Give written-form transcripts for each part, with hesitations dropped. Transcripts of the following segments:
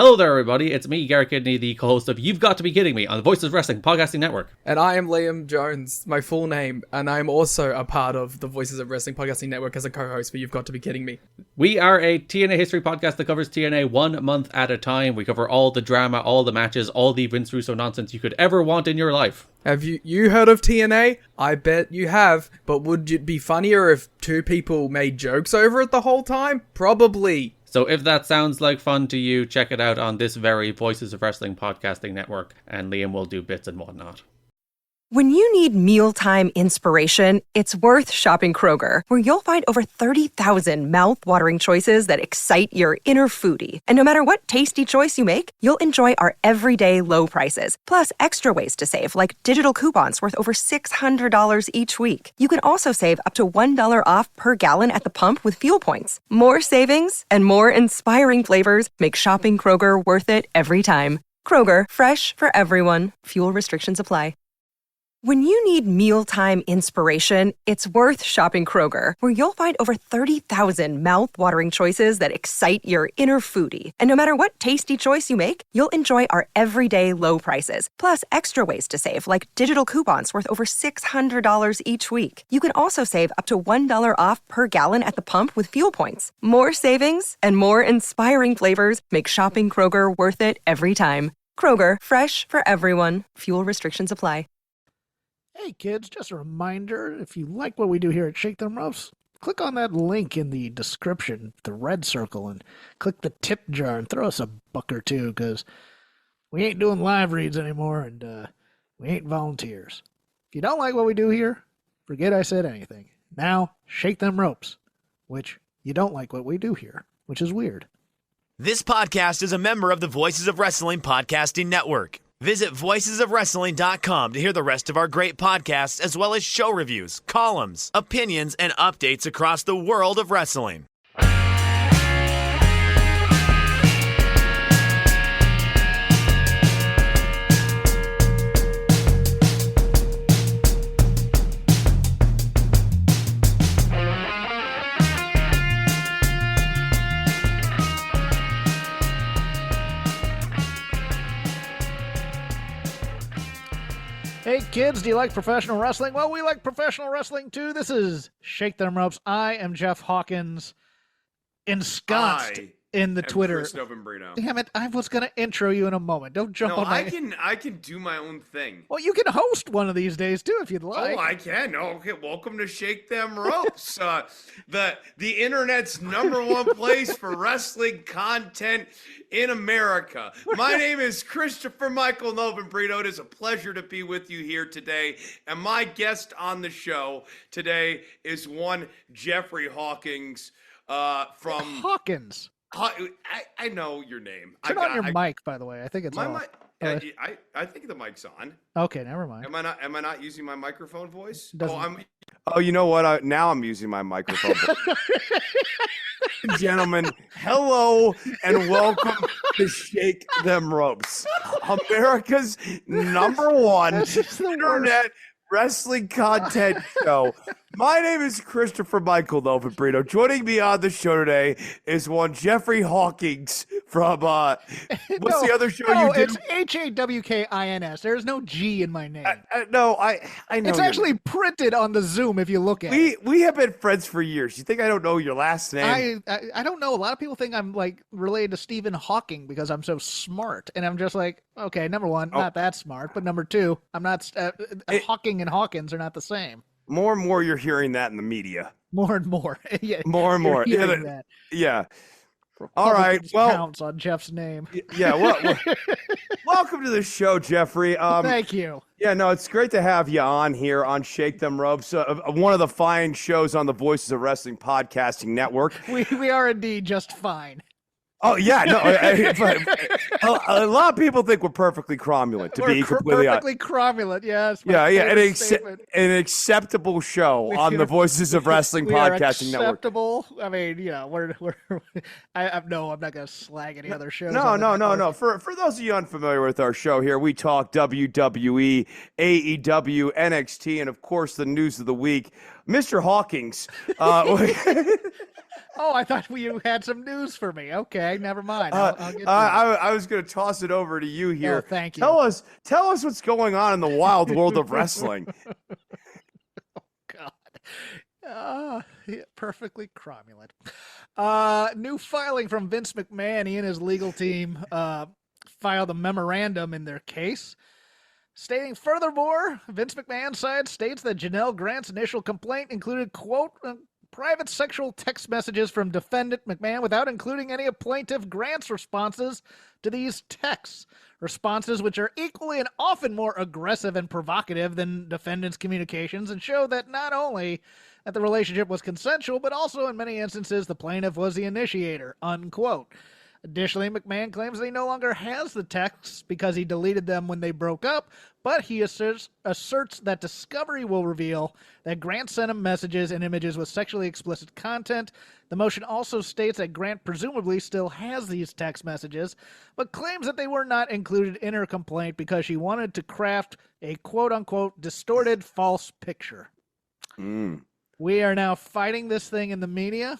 Hello there, everybody. It's me, Garrett Kidney, the co-host of You've Got to Be Kidding Me on the Voices of Wrestling Podcasting Network. And I am Liam Jones, my full name, and I am also a part of the Voices of Wrestling Podcasting Network as a co-host for You've Got to Be Kidding Me. We are a TNA history podcast that covers TNA 1 month at a time. We cover all the drama, all the matches, all the Vince Russo nonsense you could ever want in your life. Have you heard of TNA? I bet you have, but would it be funnier if two people made jokes over it the whole time? Probably. So if that sounds like fun to you, check it out on this very Voices of Wrestling Podcasting Network, and Liam will do bits and whatnot. When you need mealtime inspiration, it's worth shopping Kroger, where you'll find over 30,000 mouth-watering choices that excite your inner foodie. And no matter what tasty choice you make, you'll enjoy our everyday low prices, plus extra ways to save, like digital coupons worth over $600 each week. You can also save up to $1 off per gallon at the pump with fuel points. More savings and more inspiring flavors make shopping Kroger worth it every time. Kroger, fresh for everyone. Fuel restrictions apply. When you need mealtime inspiration, it's worth shopping Kroger, where you'll find over 30,000 mouth-watering choices that excite your inner foodie. And no matter what tasty choice you make, you'll enjoy our everyday low prices, plus extra ways to save, like digital coupons worth over $600 each week. You can also save up to $1 off per gallon at the pump with fuel points. More savings and more inspiring flavors make shopping Kroger worth it every time. Kroger, fresh for everyone. Fuel restrictions apply. Hey kids, just a reminder, if you like what we do here at Shake Them Ropes, click on that link in the description, the red circle, and click the tip jar and throw us a buck or two, because we ain't doing live reads anymore, and we ain't volunteers. If you don't like what we do here, forget I said anything. Now, shake them ropes, which you don't like what we do here, which is weird. This podcast is a member of the Voices of Wrestling Podcasting Network. Visit voicesofwrestling.com to hear the rest of our great podcasts, as well as show reviews, columns, opinions, and updates across the world of wrestling. Hey kids, do you like professional wrestling? Well, we like professional wrestling too. This is Shake Them Ropes. I am Jeff Hawkins, ensconced in the Twitter. Chris Novembrino. Damn it, I was going to intro you in a moment. Don't jump on my... I can do my own thing. Well, you can host one of these days too if you'd like. Oh, I can. Okay, welcome to Shake Them Ropes. The internet's #1 place for wrestling content in America. My name is Christopher Michael Novembrino. It is a pleasure to be with you here today. And my guest on the show today is one Jeffrey Hawkins from... Hawkins. I know your name. Turn on your mic, by the way. I think it's my off. mic. I think the mic's on. Okay, never mind. Am I not using my microphone voice? Doesn't- Oh, you know what? Now I'm using my microphone voice. Gentlemen, hello and welcome to Shake Them Ropes, America's #1 internet wrestling content show. My name is Christopher Michael Novembrino. Joining me on the show today is one Jeffrey Hawkins from what's the other show you do? It's HAWKINS. There's no G in my name. I know. It's actually printed on the Zoom if you look at it. We have been friends for years. You think I don't know your last name? I don't know. A lot of people think I'm like related to Stephen Hawking because I'm so smart, and I'm just like, okay, #1, not that smart, but #2, I'm not. Hawking and Hawkins are not the same. More and more, you're hearing that in the media. More and more. Yeah. More and more. Yeah. Yeah. All right. Well, counts on Jeff's name. Yeah. Well, welcome to the show, Jeffrey. Thank you. Yeah. No, it's great to have you on here on Shake Them Ropes, one of the fine shows on the Voices of Wrestling Podcasting Network. We are indeed just fine. Oh yeah, no. A lot of people think we're perfectly cromulent. To be completely honest, perfectly cromulent. Yes. Yeah. An acceptable show on the Voices of Wrestling Podcasting Network. Acceptable. I mean, we're. I'm not gonna slag any other shows. No. For those of you unfamiliar with our show here, we talk WWE, AEW, NXT, and of course the news of the week. Mr. Hawkins. Oh, I thought you had some news for me. Okay, never mind. I'll get to it. I was going to toss it over to you here. Oh, thank you. Tell us what's going on in the wild world of wrestling. God. Yeah, perfectly cromulent. New filing from Vince McMahon. He and his legal team filed a memorandum in their case, stating furthermore, Vince McMahon's side states that Janelle Grant's initial complaint included, quote, private sexual text messages from defendant McMahon without including any of plaintiff Grant's responses to these texts. Responses which are equally and often more aggressive and provocative than defendant's communications, and show that not only that the relationship was consensual, but also in many instances the plaintiff was the initiator, unquote. Additionally, McMahon claims that he no longer has the texts because he deleted them when they broke up, but he asserts that discovery will reveal that Grant sent him messages and images with sexually explicit content. The motion also states that Grant presumably still has these text messages, but claims that they were not included in her complaint because she wanted to craft a quote-unquote distorted false picture. We are now fighting this thing in the media.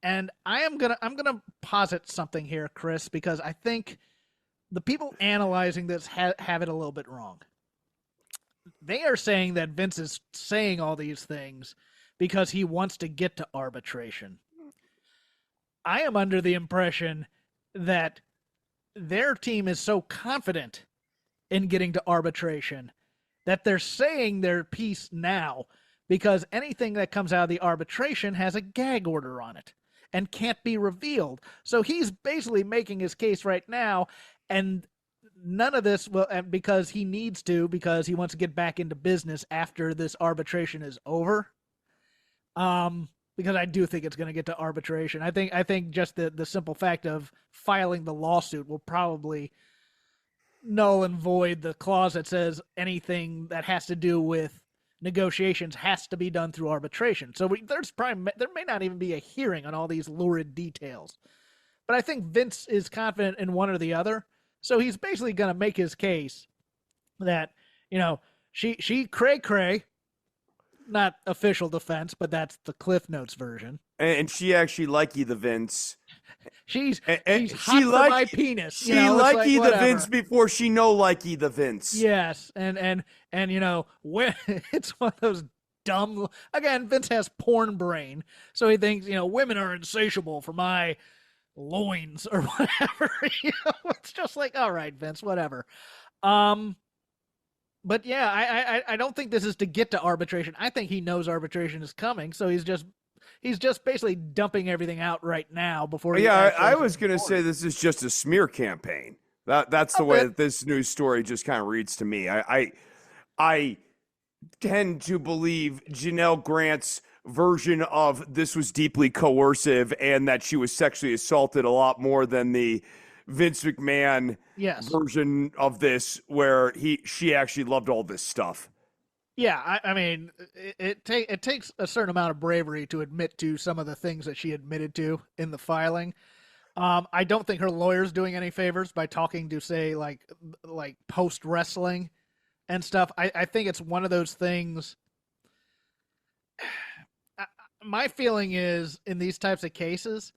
And I'm gonna posit something here, Chris, because I think the people analyzing this have it a little bit wrong. They are saying that Vince is saying all these things because he wants to get to arbitration. I am under the impression that their team is so confident in getting to arbitration that they're saying their piece now because anything that comes out of the arbitration has a gag order on it and can't be revealed. So he's basically making his case right now, and none of this will, because he needs to, because he wants to get back into business after this arbitration is over. Because I do think it's going to get to arbitration. I think just the simple fact of filing the lawsuit will probably null and void the clause that says anything that has to do with negotiations has to be done through arbitration. So there may not even be a hearing on all these lurid details. But I think Vince is confident in one or the other. So he's basically going to make his case that, she cray, not official defense, but that's the Cliff Notes version. And she actually likey the Vince. She's she hot for my penis. She likey the Vince before she no likey the Vince. Yes, and when it's one of those dumb. Again, Vince has porn brain, so he thinks women are insatiable for my loins or whatever. It's just like, all right, Vince, whatever. But yeah, I don't think this is to get to arbitration. I think he knows arbitration is coming, so he's just basically dumping everything out right now before. I was going to say this is just a smear campaign. That's the way that this news story just kind of reads to me. I tend to believe Janelle Grant's version of this was deeply coercive and that she was sexually assaulted a lot more than the Vince McMahon version of this, where she actually loved all this stuff. Yeah, I mean, it takes a certain amount of bravery to admit to some of the things that she admitted to in the filing. I don't think her lawyer's doing any favors by talking to, say, like post wrestling and stuff. I think it's one of those things. My feeling is in these types of cases,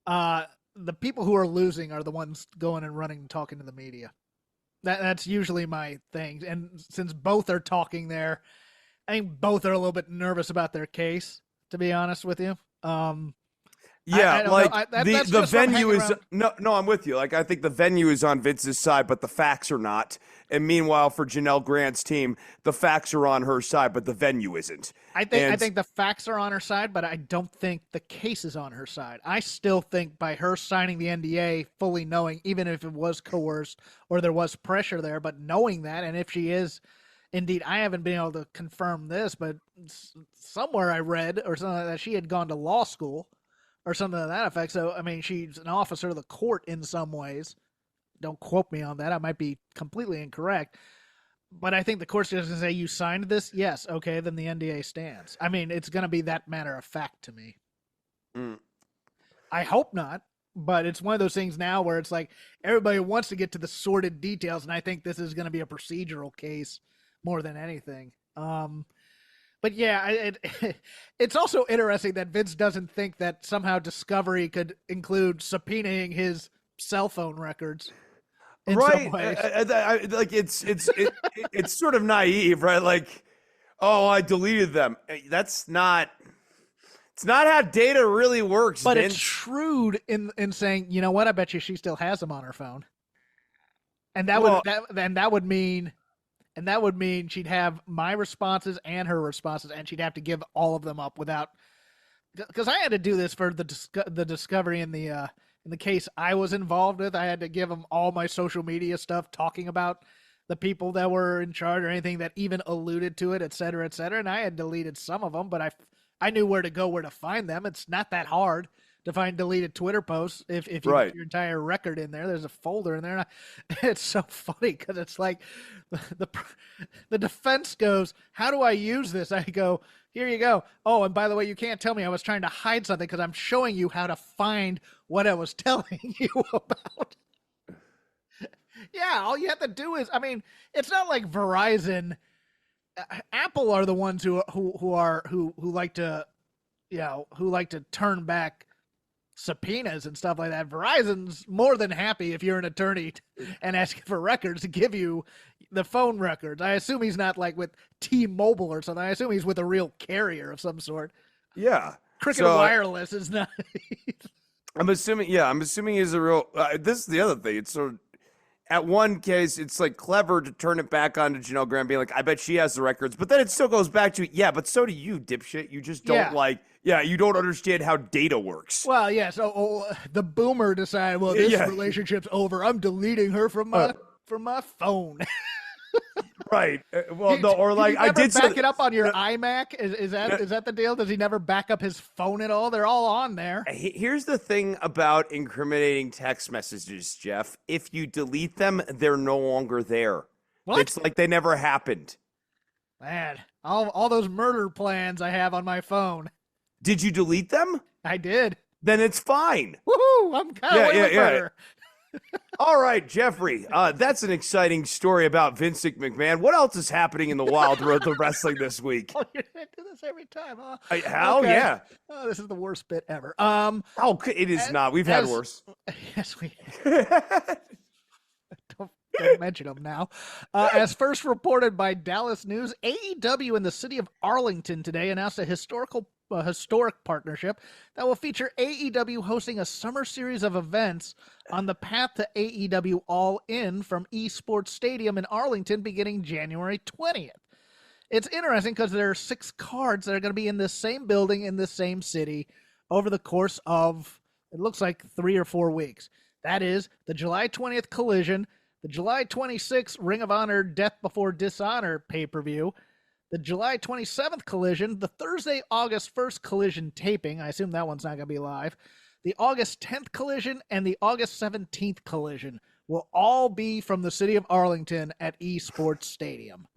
the people who are losing are the ones going and running and talking to the media. That's usually my thing. And since both are talking there, I think both are a little bit nervous about their case, to be honest with you. The venue is no, I'm with you. Like, I think the venue is on Vince's side, but the facts are not. And meanwhile, for Janelle Grant's team, the facts are on her side, but the venue isn't. I think the facts are on her side, but I don't think the case is on her side. I still think by her signing the NDA, fully knowing, even if it was coerced or there was pressure there, but knowing that, and if she is indeed, I haven't been able to confirm this, but somewhere I read or something like that she had gone to law school or something to that effect. So, I mean, she's an officer of the court in some ways. Don't quote me on that. I might be completely incorrect. But I think the court's just going to say, you signed this? Yes. Okay, then the NDA stands. I mean, it's going to be that matter of fact to me. I hope not. But it's one of those things now where it's like everybody wants to get to the sordid details, and I think this is going to be a procedural case more than anything. But But yeah, it's also interesting that Vince doesn't think that somehow Discovery could include subpoenaing his cell phone records. In some ways. Like it's sort of naive, right? Like, oh, I deleted them. That's not. It's not how data really works. But Vince. it's shrewd in saying, you know what? I bet you she still has them on her phone, and that would mean she'd have my responses and her responses, and she'd have to give all of them up without. Because I had to do this for the Discovery in the case I was involved with. I had to give them all my social media stuff, talking about the people that were in charge or anything that even alluded to it, et cetera, et cetera. And I had deleted some of them, but I knew where to find them. It's not that hard to find deleted Twitter posts if you put your entire record in there. There's a folder in there. And it's so funny because it's like the defense goes, how do I use this? I go, here you go. Oh, and by the way, you can't tell me I was trying to hide something because I'm showing you how to find what I was telling you about. Yeah, all you have to do is, I mean, it's not like Verizon. Apple are the ones who like to, who like to turn back subpoenas and stuff like that. Verizon's more than happy if you're an attorney and asking for records to give you the phone records. I assume he's not like with T-Mobile or something. I assume he's with a real carrier of some sort. Yeah. Cricket Wireless is not. I'm assuming he's a real. This is the other thing. It's sort of. At one case, it's like clever to turn it back onto Janelle Graham, being like, I bet she has the records. But then it still goes back to, yeah, but so do you, dipshit. You just don't you don't understand how data works. Well, yeah, so the boomer decided, well, this relationship's over. I'm deleting her from my phone. Right. Well, no, or like I did back it up on your iMac. Is that the deal? Does he never back up his phone at all? They're all on there. Here's the thing about incriminating text messages, Jeff. If you delete them, they're no longer there. What? It's like they never happened. Man, all those murder plans I have on my phone. Did you delete them? I did. Then it's fine. Woohoo! I'm kind of with murder. All right, Jeffrey, that's an exciting story about Vince McMahon. What else is happening in the wild world of wrestling this week? Oh, you're going to do this every time, huh? Hell yeah. Oh, this is the worst bit ever. It is not. We've had worse. Yes, we Don't mention them now. As first reported by Dallas News, AEW in the city of Arlington today announced a historic partnership that will feature AEW hosting a summer series of events on the path to AEW All In from Esports Stadium in Arlington beginning January 20th. It's interesting because there are 6 cards that are going to be in the same building in the same city over the course of, it looks like 3 or 4 weeks. That is the July 20th Collision, the July 26th Ring of Honor Death Before Dishonor pay-per-view, the July 27th Collision, the Thursday, August 1st Collision taping, I assume that one's not going to be live, the August 10th Collision, and the August 17th Collision will all be from the city of Arlington at Esports Stadium.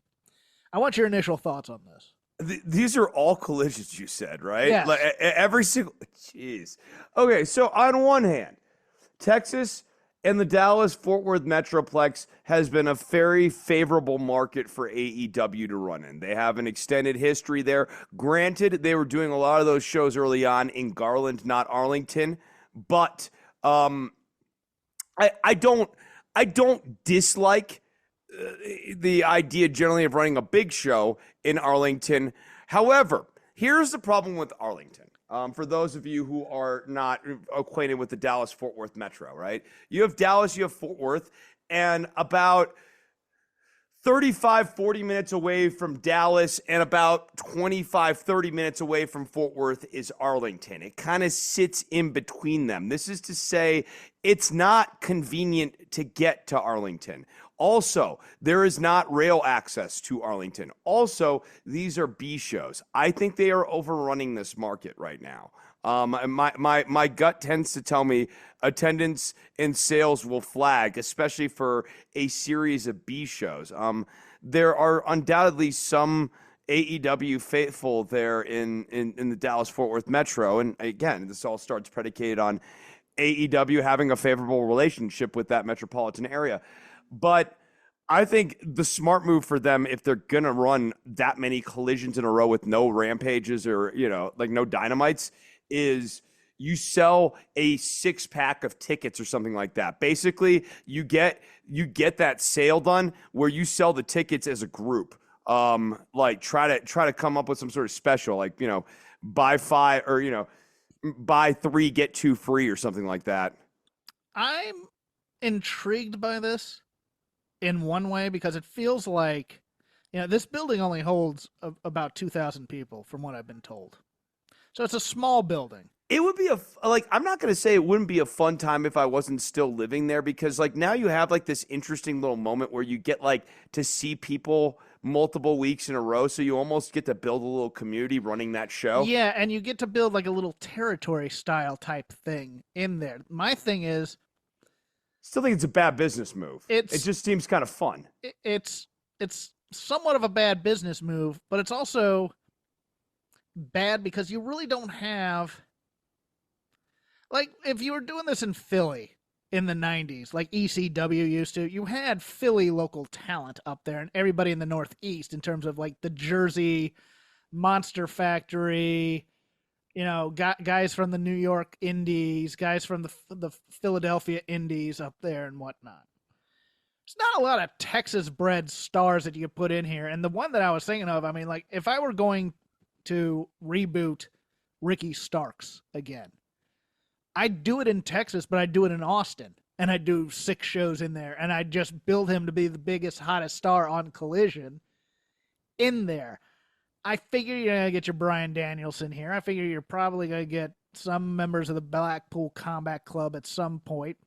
I want your initial thoughts on this. These are all collisions, you said, right? Yes. Like every single. Jeez. Okay, so on one hand, Texas and the Dallas-Fort Worth Metroplex has been a very favorable market for AEW to run in. They have an extended history there. Granted, they were doing a lot of those shows early on in Garland, not Arlington, but I don't dislike the idea generally of running a big show in Arlington. However, here's the problem with Arlington. For those of you who are not acquainted with the Dallas-Fort Worth Metro, right? You have Dallas, you have Fort Worth, and about 35-40 minutes away from Dallas and about 25-30 minutes away from Fort Worth is Arlington. It kind of sits in between them. This is to say it's not convenient to get to Arlington. Also, there is not rail access to Arlington. Also, these are B shows. I think they are overrunning this market right now. My gut tends to tell me attendance and sales will flag, especially for a series of B shows. There are undoubtedly some AEW faithful there in the Dallas-Fort Worth Metro. And again, this all starts predicated on AEW having a favorable relationship with that metropolitan area. But I think the smart move for them, if they're going to run that many collisions in a row with no rampages or, like no dynamites, is you sell a 6-pack of tickets or something like that. Basically, you get that sale done where you sell the tickets as a group. Like try to come up with some sort of special, like, buy 5 or, buy 3, get 2 free or something like that. I'm intrigued by this in one way because it feels like, this building only holds about 2,000 people from what I've been told. So it's a small building. It would be I'm not going to say it wouldn't be a fun time if I wasn't still living there, because like now you have like this interesting little moment where you get like to see people multiple weeks in a row. So you almost get to build a little community running that show. Yeah. And you get to build like a little territory style type thing in there. My thing is, still think it's a bad business move. It just seems kind of fun. It's somewhat of a bad business move, but it's also bad because you really don't have, like, if you were doing this in Philly in the 90s, like ECW used to, you had Philly local talent up there and everybody in the Northeast in terms of like the Jersey Monster Factory, guys from the New York Indies, guys from the Philadelphia Indies up there and whatnot. There's not a lot of Texas-bred stars that you could put in here. And the one that I was thinking of, I mean, like, if I were going to reboot Ricky Starks again, I'd do it in Texas, but I'd do it in Austin. And I'd do 6 shows in there. And I'd just build him to be the biggest, hottest star on Collision in there. I figure you're going to get your Bryan Danielson here. I figure you're probably going to get some members of the Blackpool Combat Club at some point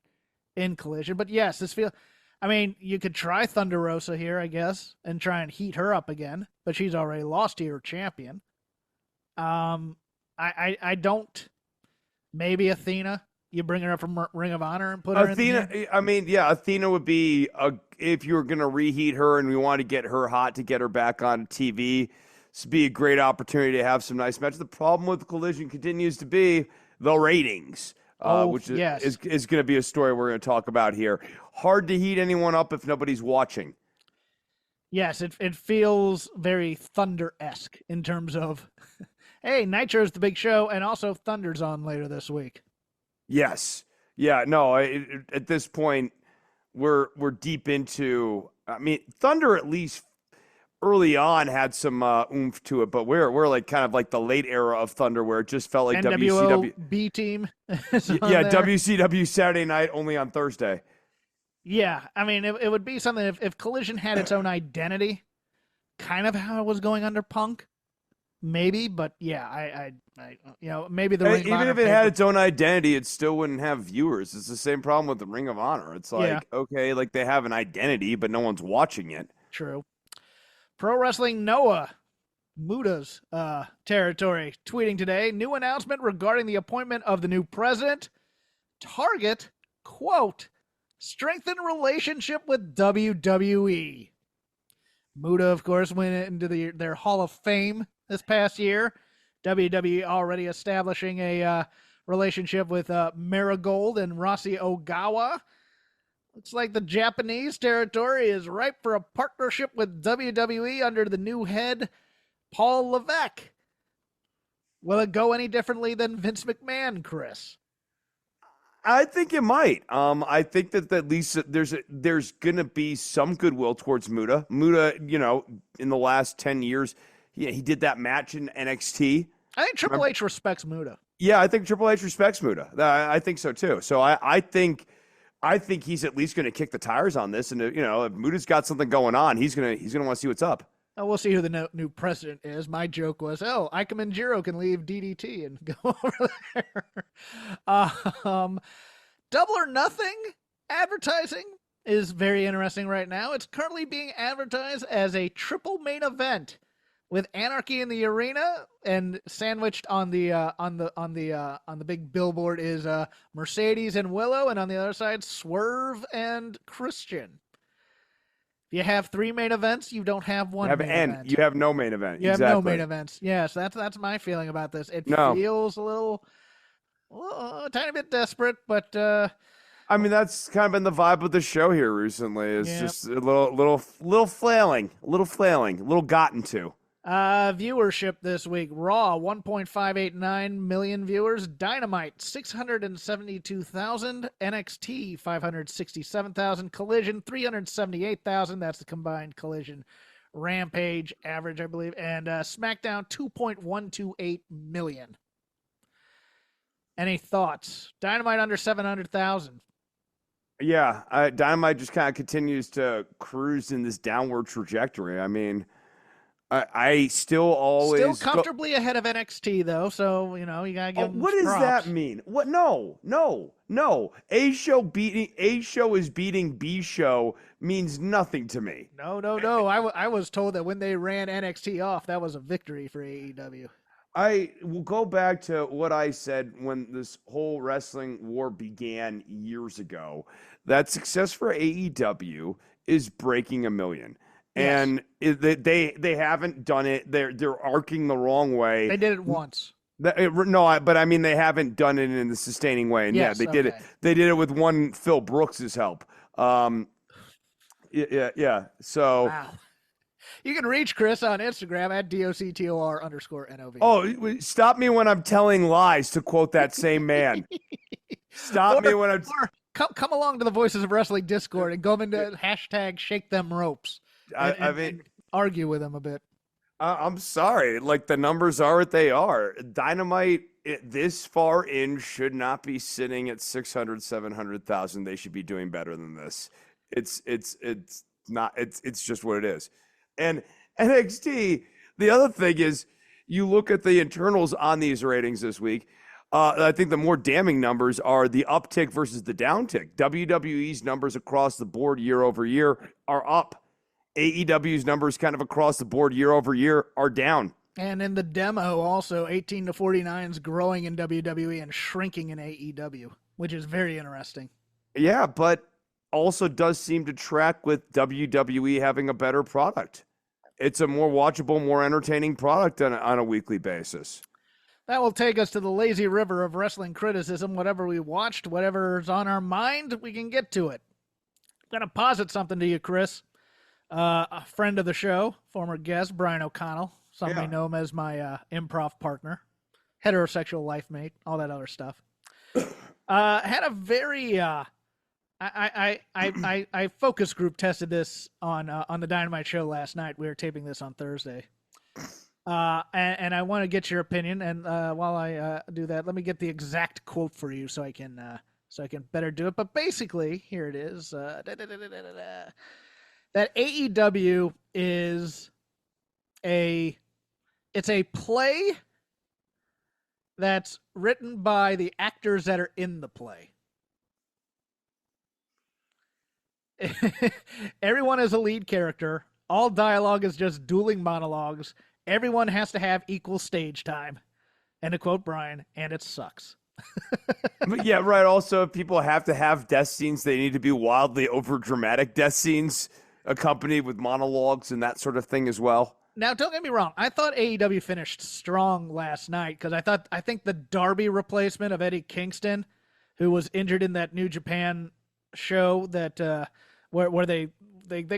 in Collision. But yes, you could try Thunder Rosa here, I guess, and try and heat her up again. But she's already lost to your champion. I don't. Maybe Athena. You bring her up from Ring of Honor and put her in there? I mean, yeah, Athena would be, if you were going to reheat her and we want to get her hot to get her back on TV, this would be a great opportunity to have some nice matches. The problem with Collision continues to be the ratings, which is going to be a story we're going to talk about here. Hard to heat anyone up if nobody's watching. Yes, it feels very Thunder-esque in terms of, hey, Nitro's the big show, and also Thunder's on later this week. Yes. Yeah, no, at this point, we're deep into, I mean, Thunder at least early on had some oomph to it, but we're like kind of like the late era of Thunder where it just felt like NWO B team. WCW Saturday night only on Thursday. Yeah, I mean, it would be something if Collision had its own identity, kind of how it was going under Punk. Maybe, but yeah, I maybe the Ring of Honor. Even if it had its own identity, it still wouldn't have viewers. It's the same problem with the Ring of Honor. It's like, okay, like they have an identity, but no one's watching it. True. Pro Wrestling Noah, Muda's territory, tweeting today, new announcement regarding the appointment of the new president. Target, quote, strengthen relationship with WWE. Muda, of course, went into their Hall of Fame this past year. WWE already establishing a relationship with Marigold and Rossi Ogawa. Looks like the Japanese territory is ripe for a partnership with WWE under the new head, Paul Levesque. Will it go any differently than Vince McMahon, Chris? I think it might. I think that at least there's going to be some goodwill towards Muda. Muda, in the last 10 years, he did that match in NXT. I think Triple H respects Muda. Yeah, I think Triple H respects Muda. I think so too. So I think he's at least going to kick the tires on this. And if Muda's got something going on, he's gonna want to see what's up. We'll see who the new president is. My joke was, Ike Manjiro can leave DDT and go over there. Double or Nothing advertising is very interesting right now. It's currently being advertised as a triple main event with Anarchy in the Arena, and sandwiched on the big billboard is Mercedes and Willow, and on the other side Swerve and Christian. You have 3 main events. You don't have one main event. You have no main event. You have no main events. Yes, that's my feeling about this. It feels a little, a tiny bit desperate, but I mean, that's kind of been the vibe of the show here recently. It's just a little flailing, a little gotten to. Viewership this week. Raw, 1.589 million viewers. Dynamite, 672,000. NXT, 567,000. Collision, 378,000. That's the combined Collision Rampage average, I believe. And Smackdown, 2.128 million. Any thoughts? Dynamite under 700,000. Yeah, Dynamite just kind of continues to cruise in this downward trajectory. I mean, I still comfortably ahead of NXT though, so you gotta give them what does props. that mean? What? No. A show is beating B show means nothing to me. No. I was told that when they ran NXT off, that was a victory for AEW. I will go back to what I said when this whole wrestling war began years ago. That success for AEW is breaking 1 million. Yes. And they haven't done it. They're arcing the wrong way. They did it once. But I mean they haven't done it in the sustaining way. And yes, they did it. They did it with one Phil Brooks's help. Yeah. So. Wow. You can reach Chris on Instagram at DOCTOR_NOV. Oh, stop me when I'm telling lies, to quote that same man. Stop me when I'm. Come along to the Voices of Wrestling Discord and go into hashtag Shake Them Ropes. And argue with them a bit. I'm sorry. Like, the numbers are what they are. Dynamite this far in should not be sitting at 600, 700,000. They should be doing better than this. It's not. It's just what it is. And NXT, the other thing is, you look at the internals on these ratings this week. I think the more damning numbers are the uptick versus the downtick. WWE's numbers across the board year over year are up. AEW's numbers kind of across the board year over year are down. And in the demo also, 18 to 49 is growing in WWE and shrinking in AEW, which is very interesting. Yeah, but also does seem to track with WWE having a better product. It's a more watchable, more entertaining product on a weekly basis. That will take us to the lazy river of wrestling criticism. Whatever we watched, whatever's on our mind, we can get to it. I'm going to posit something to you, Chris. A friend of the show, former guest, Brian O'Connell. Some may know him as my improv partner, heterosexual life mate, all that other stuff. Had a very... I focus group tested this on the Dynamite show last night. We were taping this on Thursday, and I want to get your opinion. And while I do that, let me get the exact quote for you so I can better do it. But basically, here it is: that AEW is a play that's written by the actors that are in the play. Everyone is a lead character. All dialogue is just dueling monologues. Everyone has to have equal stage time. And to quote Brian, and it sucks. Yeah, right. Also, if people have to have death scenes, they need to be wildly over dramatic death scenes accompanied with monologues and that sort of thing as well. Now, don't get me wrong. I thought AEW finished strong last night because I think the Darby replacement of Eddie Kingston, who was injured in that New Japan show that where they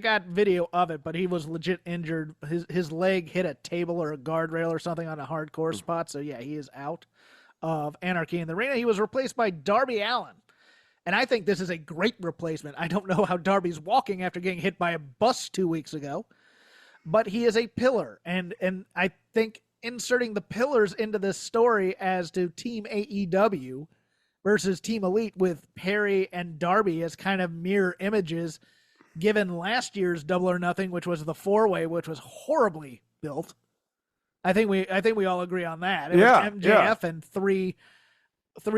got video of it, but he was legit injured. His leg hit a table or a guardrail or something on a hardcore spot. So yeah, he is out of Anarchy in the Arena. He was replaced by Darby Allin. And I think this is a great replacement. I don't know how Darby's walking after getting hit by a bus 2 weeks ago, but he is a pillar. And I think inserting the pillars into this story as to Team AEW versus Team Elite with Perry and Darby as kind of mirror images, given last year's Double or Nothing, which was the four-way, which was horribly built. I think we all agree on that. It was MJF and three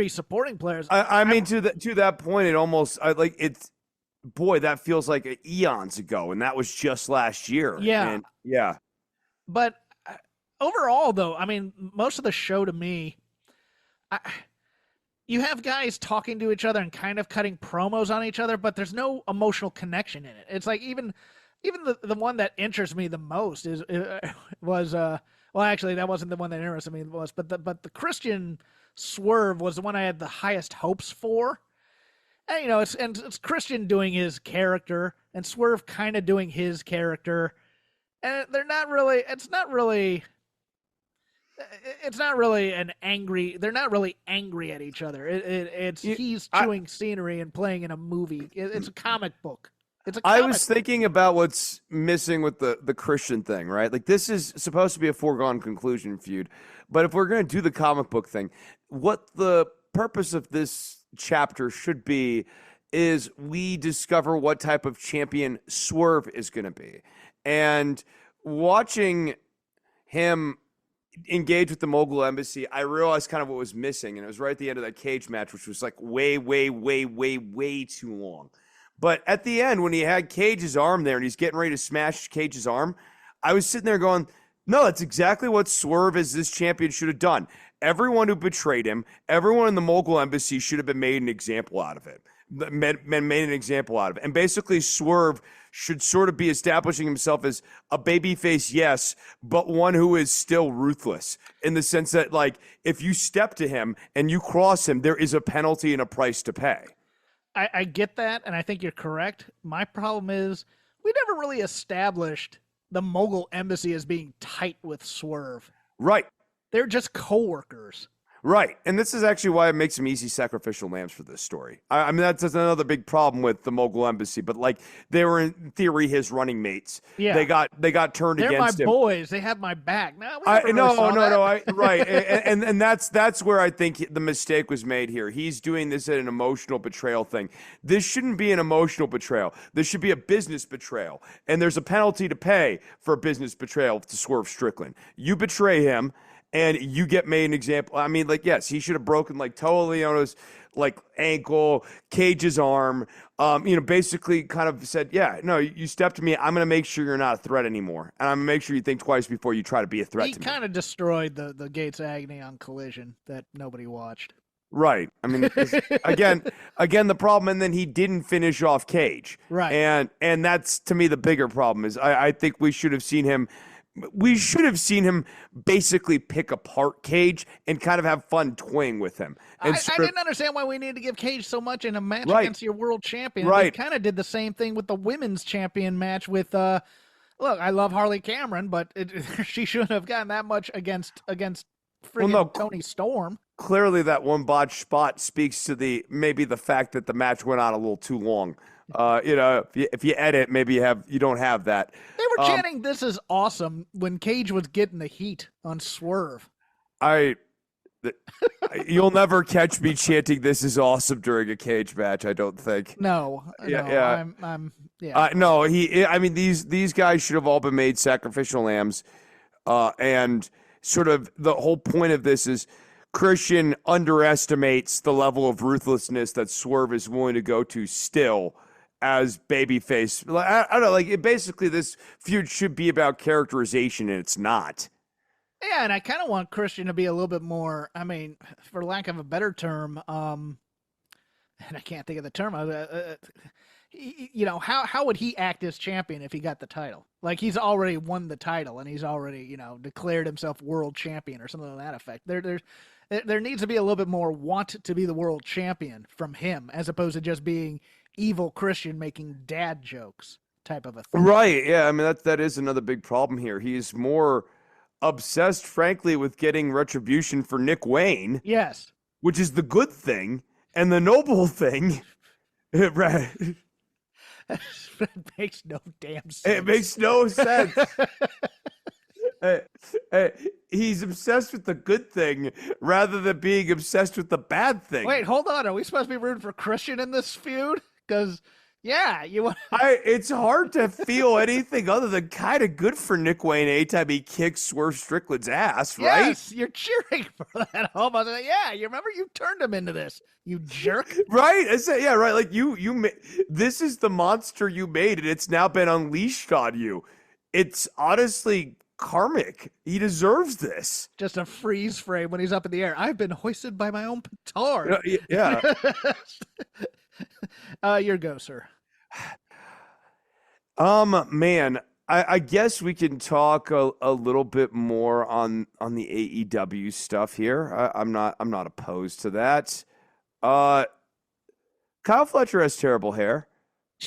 supporting players. I mean, to that point, it almost that feels like eons ago, and that was just last year. Yeah, But overall, though, I mean, most of the show to me, you have guys talking to each other and kind of cutting promos on each other, but there's no emotional connection in it. It's like even the one that interests me the most was actually that wasn't the one that interested me the most, but the Christian swerve was the one I had the highest hopes for. And, you know, it's Christian doing his character and Swerve kind of doing his character, and they're not really. It's not really an angry. They're not really angry at each other. He's chewing scenery and playing in a movie. It's a comic book. I was thinking about what's missing with the Christian thing, right? Like, this is supposed to be a foregone conclusion feud, but if we're going to do the comic book thing, what the purpose of this chapter should be is we discover what type of champion Swerve is going to be. And watching him engage with the Mogul Embassy, I realized kind of what was missing, and it was right at the end of that cage match, which was like way too long. But at the end, when he had Cage's arm there and he's getting ready to smash Cage's arm, I was sitting there going, no, that's exactly what Swerve as this champion should have done. Everyone who betrayed him, everyone in the Mogul Embassy should have been made an example out of it. Made an example out of it. And basically, Swerve should sort of be establishing himself as a babyface, yes, but one who is still ruthless in the sense that, like, if you step to him and you cross him, there is a penalty and a price to pay. I get that, and I think you're correct. My problem is we never really established the Mogul Embassy as being tight with Swerve. Right. They're just coworkers. Right. And this is actually why it makes them easy sacrificial lambs for this story. I mean, that's another big problem with the Mogul Embassy, but like they were in theory his running mates. Yeah. They got turned against him. They're my boys. They have my back. No, right. And that's where I think the mistake was made here. He's doing this at an emotional betrayal thing. This shouldn't be an emotional betrayal. This should be a business betrayal. And there's a penalty to pay for a business betrayal to Swerve Strickland. You betray him, and you get made an example. I mean, like, yes, he should have broken, like, Toa Leona's, like, ankle, Cage's arm, basically kind of said, yeah, no, you stepped to me. I'm going to make sure you're not a threat anymore. And I'm going to make sure you think twice before you try to be a threat to me. He kind of destroyed the Gates Agony on Collision that nobody watched. Right. I mean, again, the problem, and then he didn't finish off Cage. Right. And that's, to me, the bigger problem is I think we should have seen him basically pick apart Cage and kind of have fun toying with him. And I didn't understand why we needed to give Cage so much in a match against your world champion. Right. They kind of did the same thing with the women's champion match with, look, I love Harley Cameron, but she shouldn't have gotten that much against friggin' Tony Storm. Clearly that one botch spot speaks to maybe the fact that the match went on a little too long. If you edit, maybe you don't have that. They were chanting "This is awesome" when Cage was getting the heat on Swerve. You'll never catch me chanting "This is awesome" during a Cage match. I don't think. No. Yeah. No. These guys should have all been made sacrificial lambs, and sort of the whole point of this is Christian underestimates the level of ruthlessness that Swerve is willing to go to still as babyface. I don't know, like, basically this feud should be about characterization, and it's not. Yeah, and I kind of want Christian to be a little bit more, I mean, for lack of a better term, and I can't think of the term, how would he act as champion if he got the title? Like, he's already won the title, and he's already, declared himself world champion or something to that effect. There needs to be a little bit more want to be the world champion from him, as opposed to just being evil Christian making dad jokes type of a thing. Right, yeah, I mean, that is another big problem here. He's more obsessed, frankly, with getting retribution for Nick Wayne. Yes. Which is the good thing, and the noble thing. Right. It makes no damn sense. It makes no sense. He's obsessed with the good thing rather than being obsessed with the bad thing. Wait, hold on. Are we supposed to be rooting for Christian in this feud? Because, yeah, it's hard to feel anything other than kind of good for Nick Wayne anytime he kicks Swerve Strickland's ass, right? Yes, you're cheering for that. Almost. Yeah, you remember you turned him into this, you jerk. Right? Yeah, right. Like this is the monster you made, and it's now been unleashed on you. It's honestly karmic. He deserves this. Just a freeze frame when he's up in the air. I've been hoisted by my own petard. Yeah. Your go, sir. Man, I guess we can talk a little bit more on the AEW stuff here. I'm not opposed to that. Kyle Fletcher has terrible hair.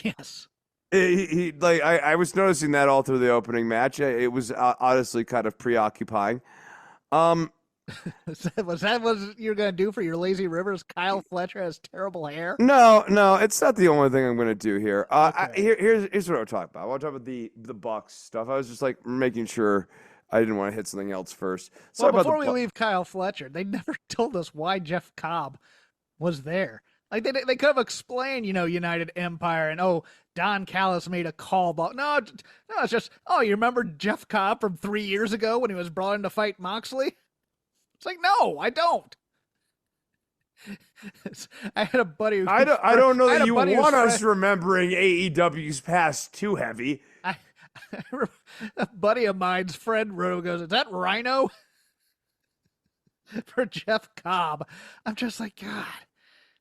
Yes. He like I was noticing that all through the opening match. It was honestly kind of preoccupying. Was that what you're going to do for your Lazy Rivers? Kyle Fletcher has terrible hair? No, it's not the only thing I'm going to do here. Okay. Here's what I want to talk about. I want to talk about the Bucks stuff. I was just like making sure I didn't want to hit something else first. Well, before we leave Kyle Fletcher, they never told us why Jeff Cobb was there. Like they could have explained, United Empire and Don Callis made a call. But no, it's just you remember Jeff Cobb from 3 years ago when he was brought in to fight Moxley? It's like, no, I don't. I had a buddy. I don't know that you want us remembering AEW's past too heavy. A buddy of mine's friend wrote, goes, "Is that Rhino?" For Jeff Cobb. I'm just like, God.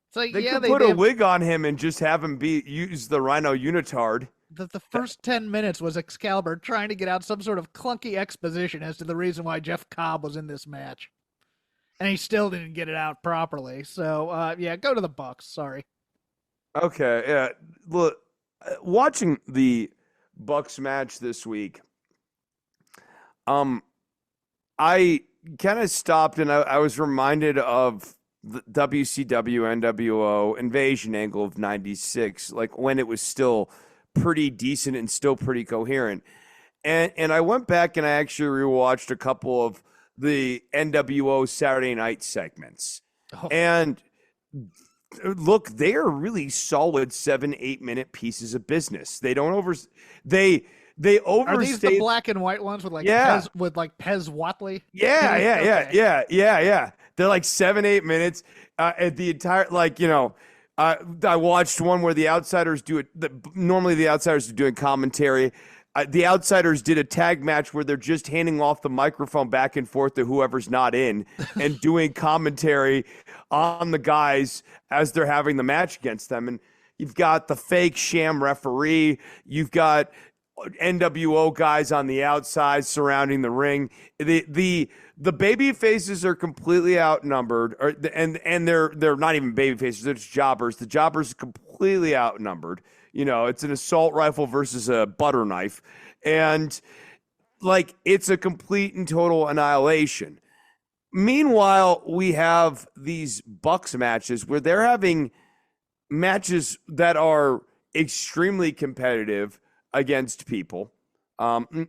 It's like, they could put a wig on him and just have him use the Rhino unitard. The first 10 minutes was Excalibur trying to get out some sort of clunky exposition as to the reason why Jeff Cobb was in this match. And he still didn't get it out properly. So, go to the Bucks. Sorry. Okay, yeah. Look, watching the Bucks match this week, I kind of stopped and I was reminded of the WCW NWO invasion angle of 96, like when it was still pretty decent and still pretty coherent. And I went back and I actually rewatched a couple of the NWO Saturday night segments. And look, they are really solid 7-8 minute pieces of business. They don't they overstate. Are these the black and white ones with Pez, Pez Watley? Yeah. They're like 7-8 minutes. At the entire I watched one where the Outsiders do it. Normally the Outsiders are doing commentary. The Outsiders did a tag match where they're just handing off the microphone back and forth to whoever's not in and doing commentary on the guys as they're having the match against them. And you've got the fake sham referee. You've got NWO guys on the outside surrounding the ring. The baby faces are completely outnumbered, and they're not even baby faces. They're just jobbers. The jobbers are completely outnumbered. It's an assault rifle versus a butter knife. And it's a complete and total annihilation. Meanwhile, we have these Bucks matches where they're having matches that are extremely competitive against people.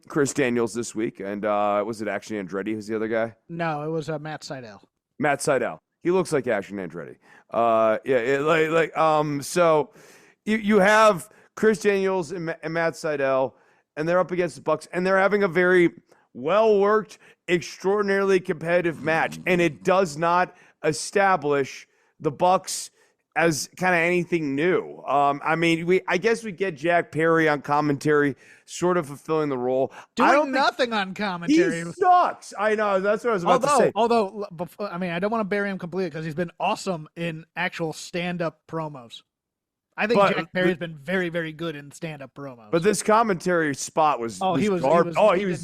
Chris Daniels this week. And was it Action Andretti? Who's the other guy? No, it was Matt Sydal. Matt Sydal. He looks like Action Andretti. So you have Chris Daniels and Matt Sydal, and they're up against the Bucks, and they're having a very well-worked, extraordinarily competitive match, and it does not establish the Bucks as kind of anything new. I guess we get Jack Perry on commentary, sort of fulfilling the role. Doing nothing on commentary. He sucks. I know. That's what I was about to say. Although, I don't want to bury him completely because he's been awesome in actual stand-up promos. I think Jack Perry's been very, very good in stand-up promos. But this commentary spot was he was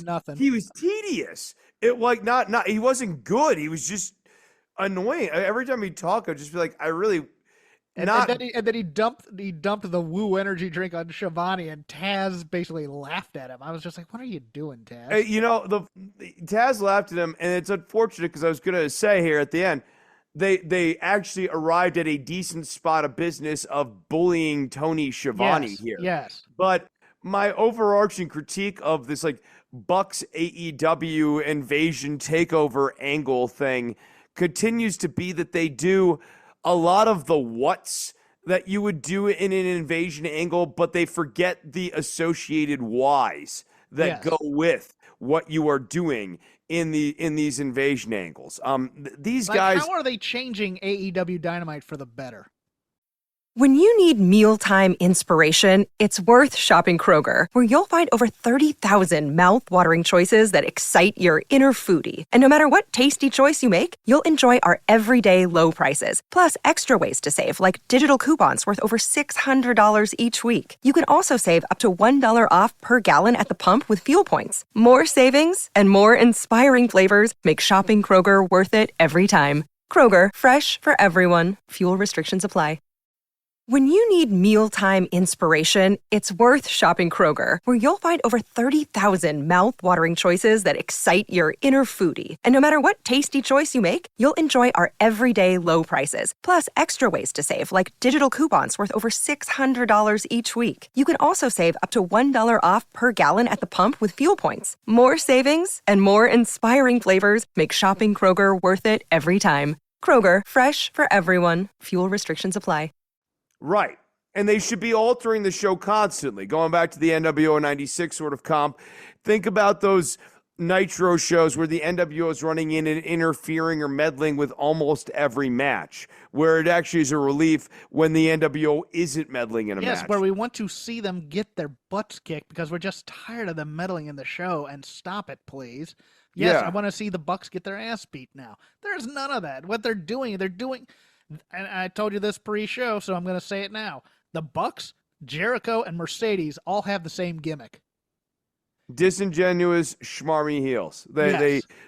nothing. He was tedious. It he wasn't good. He was just annoying. Every time he talked, I'd just be like, I really. And then he dumped the Woo energy drink on Shivani, and Taz basically laughed at him. I was just like, "What are you doing, Taz?" Taz laughed at him, and it's unfortunate because I was going to say here at the end, they actually arrived at a decent spot of business of bullying Tony Schiavone here. Yes. But my overarching critique of this Bucks AEW invasion takeover angle thing continues to be that they do a lot of the whats that you would do in an invasion angle, but they forget the associated whys that go with what you are doing in these invasion angles. These guys. How are they changing AEW Dynamite for the better? When you need mealtime inspiration, it's worth shopping Kroger, where you'll find over 30,000 mouth-watering choices that excite your inner foodie. And no matter what tasty choice you make, you'll enjoy our everyday low prices, plus extra ways to save, like digital coupons worth over $600 each week. You can also save up to $1 off per gallon at the pump with fuel points. More savings and more inspiring flavors make shopping Kroger worth it every time. Kroger, fresh for everyone. Fuel restrictions apply. When you need mealtime inspiration, it's worth shopping Kroger, where you'll find over 30,000 mouth-watering choices that excite your inner foodie. And no matter what tasty choice you make, you'll enjoy our everyday low prices, plus extra ways to save, like digital coupons worth over $600 each week. You can also save up to $1 off per gallon at the pump with fuel points. More savings and more inspiring flavors make shopping Kroger worth it every time. Kroger, fresh for everyone. Fuel restrictions apply. Right. And they should be altering the show constantly. Going back to the NWO 96 sort of comp, think about those Nitro shows where the NWO is running in and interfering or meddling with almost every match, where it actually is a relief when the NWO isn't meddling in a match. Yes, where we want to see them get their butts kicked because we're just tired of them meddling in the show, and stop it, please. Yes, Yeah. I want to see the Bucks get their ass beat now. There's none of that. What they're doing, and I told you this pre-show, so I'm going to say it now. The Bucks, Jericho, and Mercedes all have the same gimmick. Disingenuous, schmarmy heels.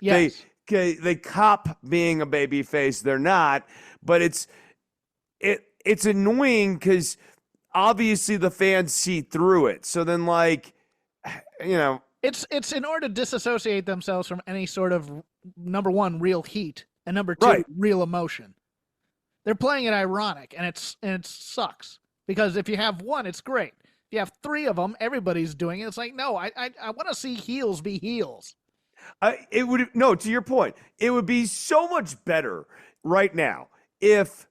Yes. They cop being a baby face. They're not, but it's annoying because obviously the fans see through it. So then, It's in order to disassociate themselves from any sort of, number one, real heat, and number two, Right. real emotion. They're playing it ironic, and it sucks. Because if you have one, it's great. If you have three of them, everybody's doing it. It's like, no, I want to see heels be heels. To your point, it would be so much better right now if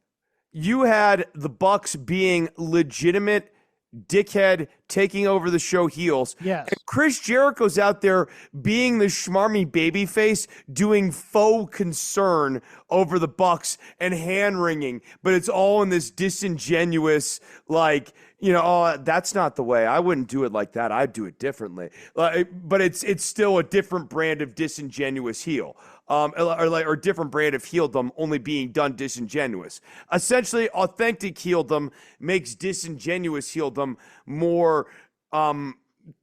you had the Bucks being legitimate dickhead taking over the show heels. Yes. And Chris Jericho's out there being the schmarmy babyface, doing faux concern over the Bucks and hand wringing, but it's all in this disingenuous, that's not the way. I wouldn't do it like that. I'd do it differently. But it's still a different brand of disingenuous heel. Or different brand of heeldom only being done disingenuous. Essentially, authentic heeldom makes disingenuous heeldom more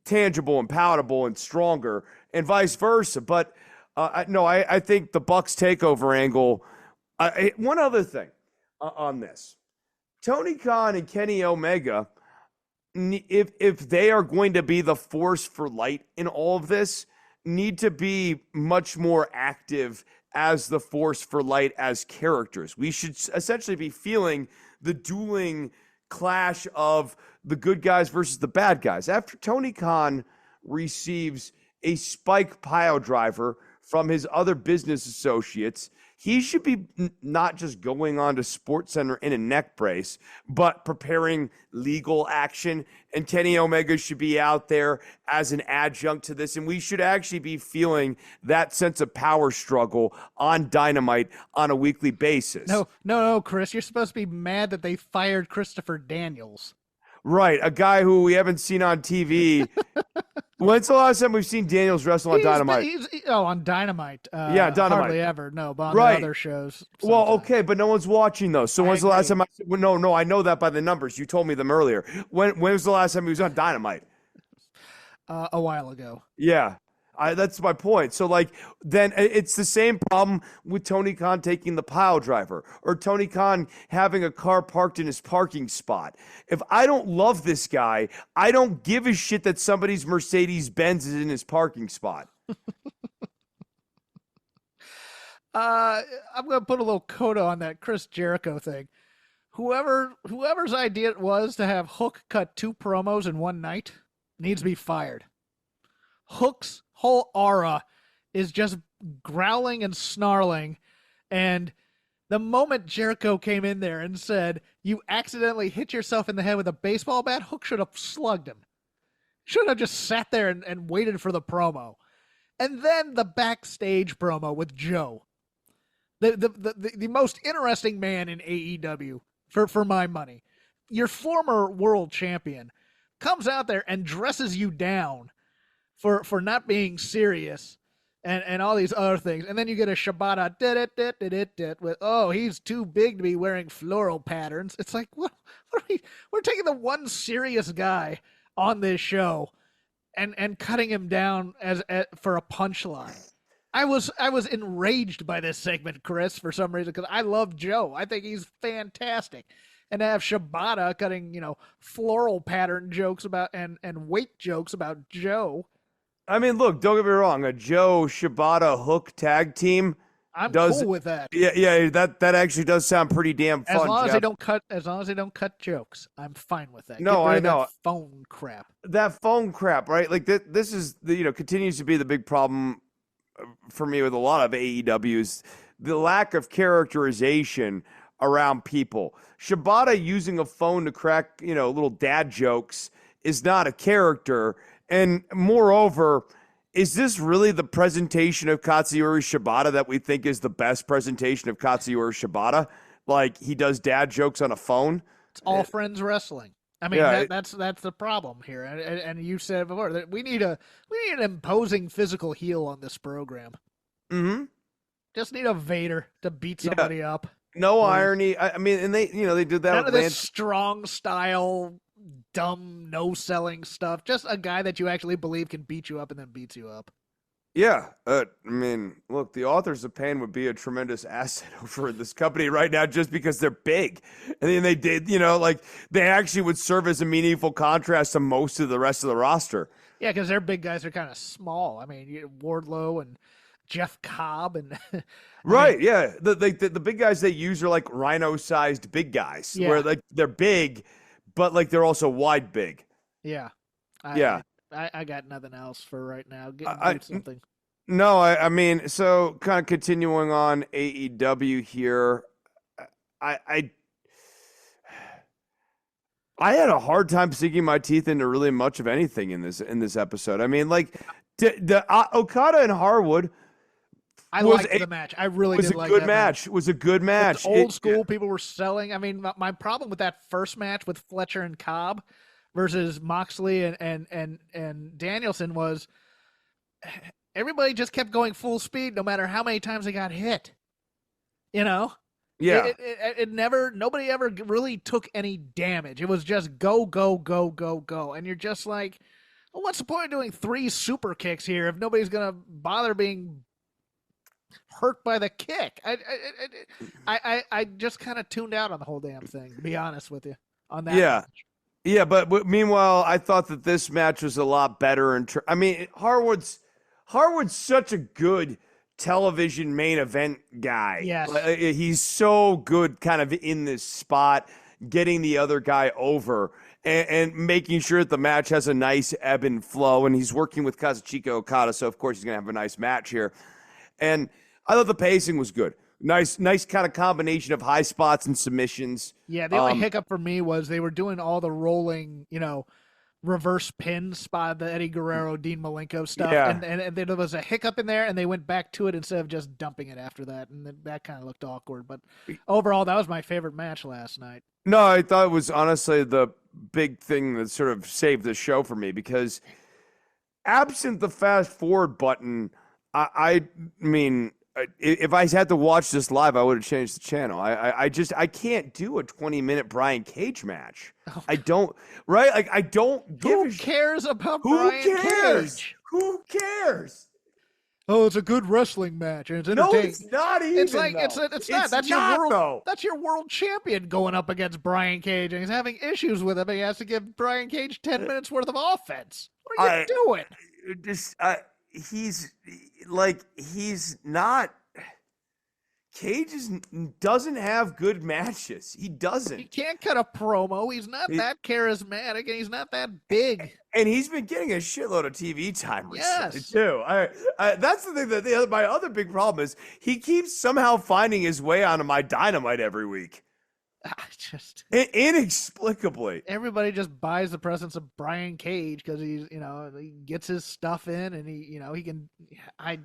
tangible and palatable and stronger, and vice versa. But I think the Bucks takeover angle. One other thing on this: Tony Khan and Kenny Omega, if they are going to be the force for light in all of this, need to be much more active as the force for light as characters. We should essentially be feeling the dueling clash of the good guys versus the bad guys. After Tony Khan receives a spike pile driver from his other business associates, he should be not just going on to SportsCenter in a neck brace, but preparing legal action. And Kenny Omega should be out there as an adjunct to this. And we should actually be feeling that sense of power struggle on Dynamite on a weekly basis. No, Chris. You're supposed to be mad that they fired Christopher Daniels. Right, a guy who we haven't seen on TV. When's the last time we've seen Daniels wrestle on Dynamite? On Dynamite. Yeah, Dynamite. Hardly ever, no, but on Right. the other shows. Well, sometimes. okay, but no one's watching those. So when's the last time No, I know that by the numbers. You told me them earlier. When was the last time he was on Dynamite? A while ago. Yeah. That's my point. So, then it's the same problem with Tony Khan taking the pile driver or Tony Khan having a car parked in his parking spot. If I don't love this guy, I don't give a shit that somebody's Mercedes-Benz is in his parking spot. I'm going to put a little coda on that Chris Jericho thing. Whoever's idea it was to have Hook cut 2 promos in one night needs to be fired. Hook's whole aura is just growling and snarling, and the moment Jericho came in there and said, "You accidentally hit yourself in the head with a baseball bat," Hook should have slugged him. Should have just sat there and waited for the promo. And then the backstage promo with Joe. The most interesting man in AEW, for my money. Your former world champion comes out there and dresses you down for not being serious and all these other things. And then you get a Shibata with, oh, he's too big to be wearing floral patterns. It's like, what are we're taking the one serious guy on this show and cutting him down for a punchline. I was enraged by this segment, Chris, for some reason, because I love Joe. I think he's fantastic. and to have Shibata cutting, floral pattern jokes about and weight jokes about Joe. I mean, look, don't get me wrong. A Joe Shibata Hook tag team I'm cool with that. Yeah, that actually does sound pretty damn fun. As long as Jeff. they don't cut jokes, I'm fine with that. No, I know. That phone crap. That phone crap, right? Like this is continues to be the big problem for me with a lot of AEWs, the lack of characterization around people. Shibata using a phone to crack, little dad jokes is not a character. And moreover, is this really the presentation of Katsuyori Shibata that we think is the best presentation of Katsuyori Shibata? Like he does dad jokes on a phone? It's all friends wrestling. I mean, that's the problem here. And you said before that we need an imposing physical heel on this program. Mm-hmm. Just need a Vader to beat somebody up. No irony. I mean, and they did that. None of this strong style, dumb, no selling stuff. Just a guy that you actually believe can beat you up and then beats you up. Yeah. I mean, look, the Authors of Pain would be a tremendous asset over this company right now just because they're big. And then they did, they actually would serve as a meaningful contrast to most of the rest of the roster. Yeah, because their big guys are kind of small. I mean, Wardlow and Jeff Cobb and right, yeah. The big guys they use are like rhino-sized big guys, where like they're big, but like they're also wide big. Yeah, I got nothing else for right now. Get something. No, I mean, so kind of continuing on AEW here, I had a hard time sinking my teeth into really much of anything in this episode. I mean, like the Okada and Harwood. I liked the match. I really did like that match. It was a good match. It's old school. People were selling. I mean, my problem with that first match with Fletcher and Cobb versus Moxley and Danielson was everybody just kept going full speed no matter how many times they got hit. Yeah. It never, nobody ever really took any damage. It was just go, go, go, go, go. And you're just like, well, what's the point of doing 3 super kicks here if nobody's going to bother being hurt by the kick? I just kind of tuned out on the whole damn thing, to be honest with you, on that match. Yeah, but meanwhile, I thought that this match was a lot better. I mean, Harwood's such a good television main event guy. Yes. He's so good kind of in this spot, getting the other guy over and making sure that the match has a nice ebb and flow. And he's working with Kazuchika Okada, so of course he's going to have a nice match here. And I thought the pacing was good. Nice kind of combination of high spots and submissions. Yeah, the only hiccup for me was they were doing all the rolling, reverse pins by the Eddie Guerrero, Dean Malenko stuff. Yeah. And there was a hiccup in there, and they went back to it instead of just dumping it after that. And that kind of looked awkward. But overall, that was my favorite match last night. No, I thought it was honestly the big thing that sort of saved the show for me because absent the fast forward button, I mean, if I had to watch this live, I would have changed the channel. I can't do a 20-minute Brian Cage match. I don't, right? Like, I don't give Who cares about Brian Cage? Who cares? Oh, it's a good wrestling match, and it's entertaining. No, it's not even. It's like it's not. That's not, your world. though. That's your world champion going up against Brian Cage, and he's having issues with him. And he has to give Brian Cage 10 minutes worth of offense. What are you doing? He's not. Cage doesn't have good matches. He doesn't. He can't cut a promo. He's not that charismatic, and he's not that big. And he's been getting a shitload of TV time recently, Yes. too. That's the thing that my other big problem is he keeps somehow finding his way onto my Dynamite every week. Just inexplicably. everybody just buys the presence of Brian Cage because he's he gets his stuff in and he can. I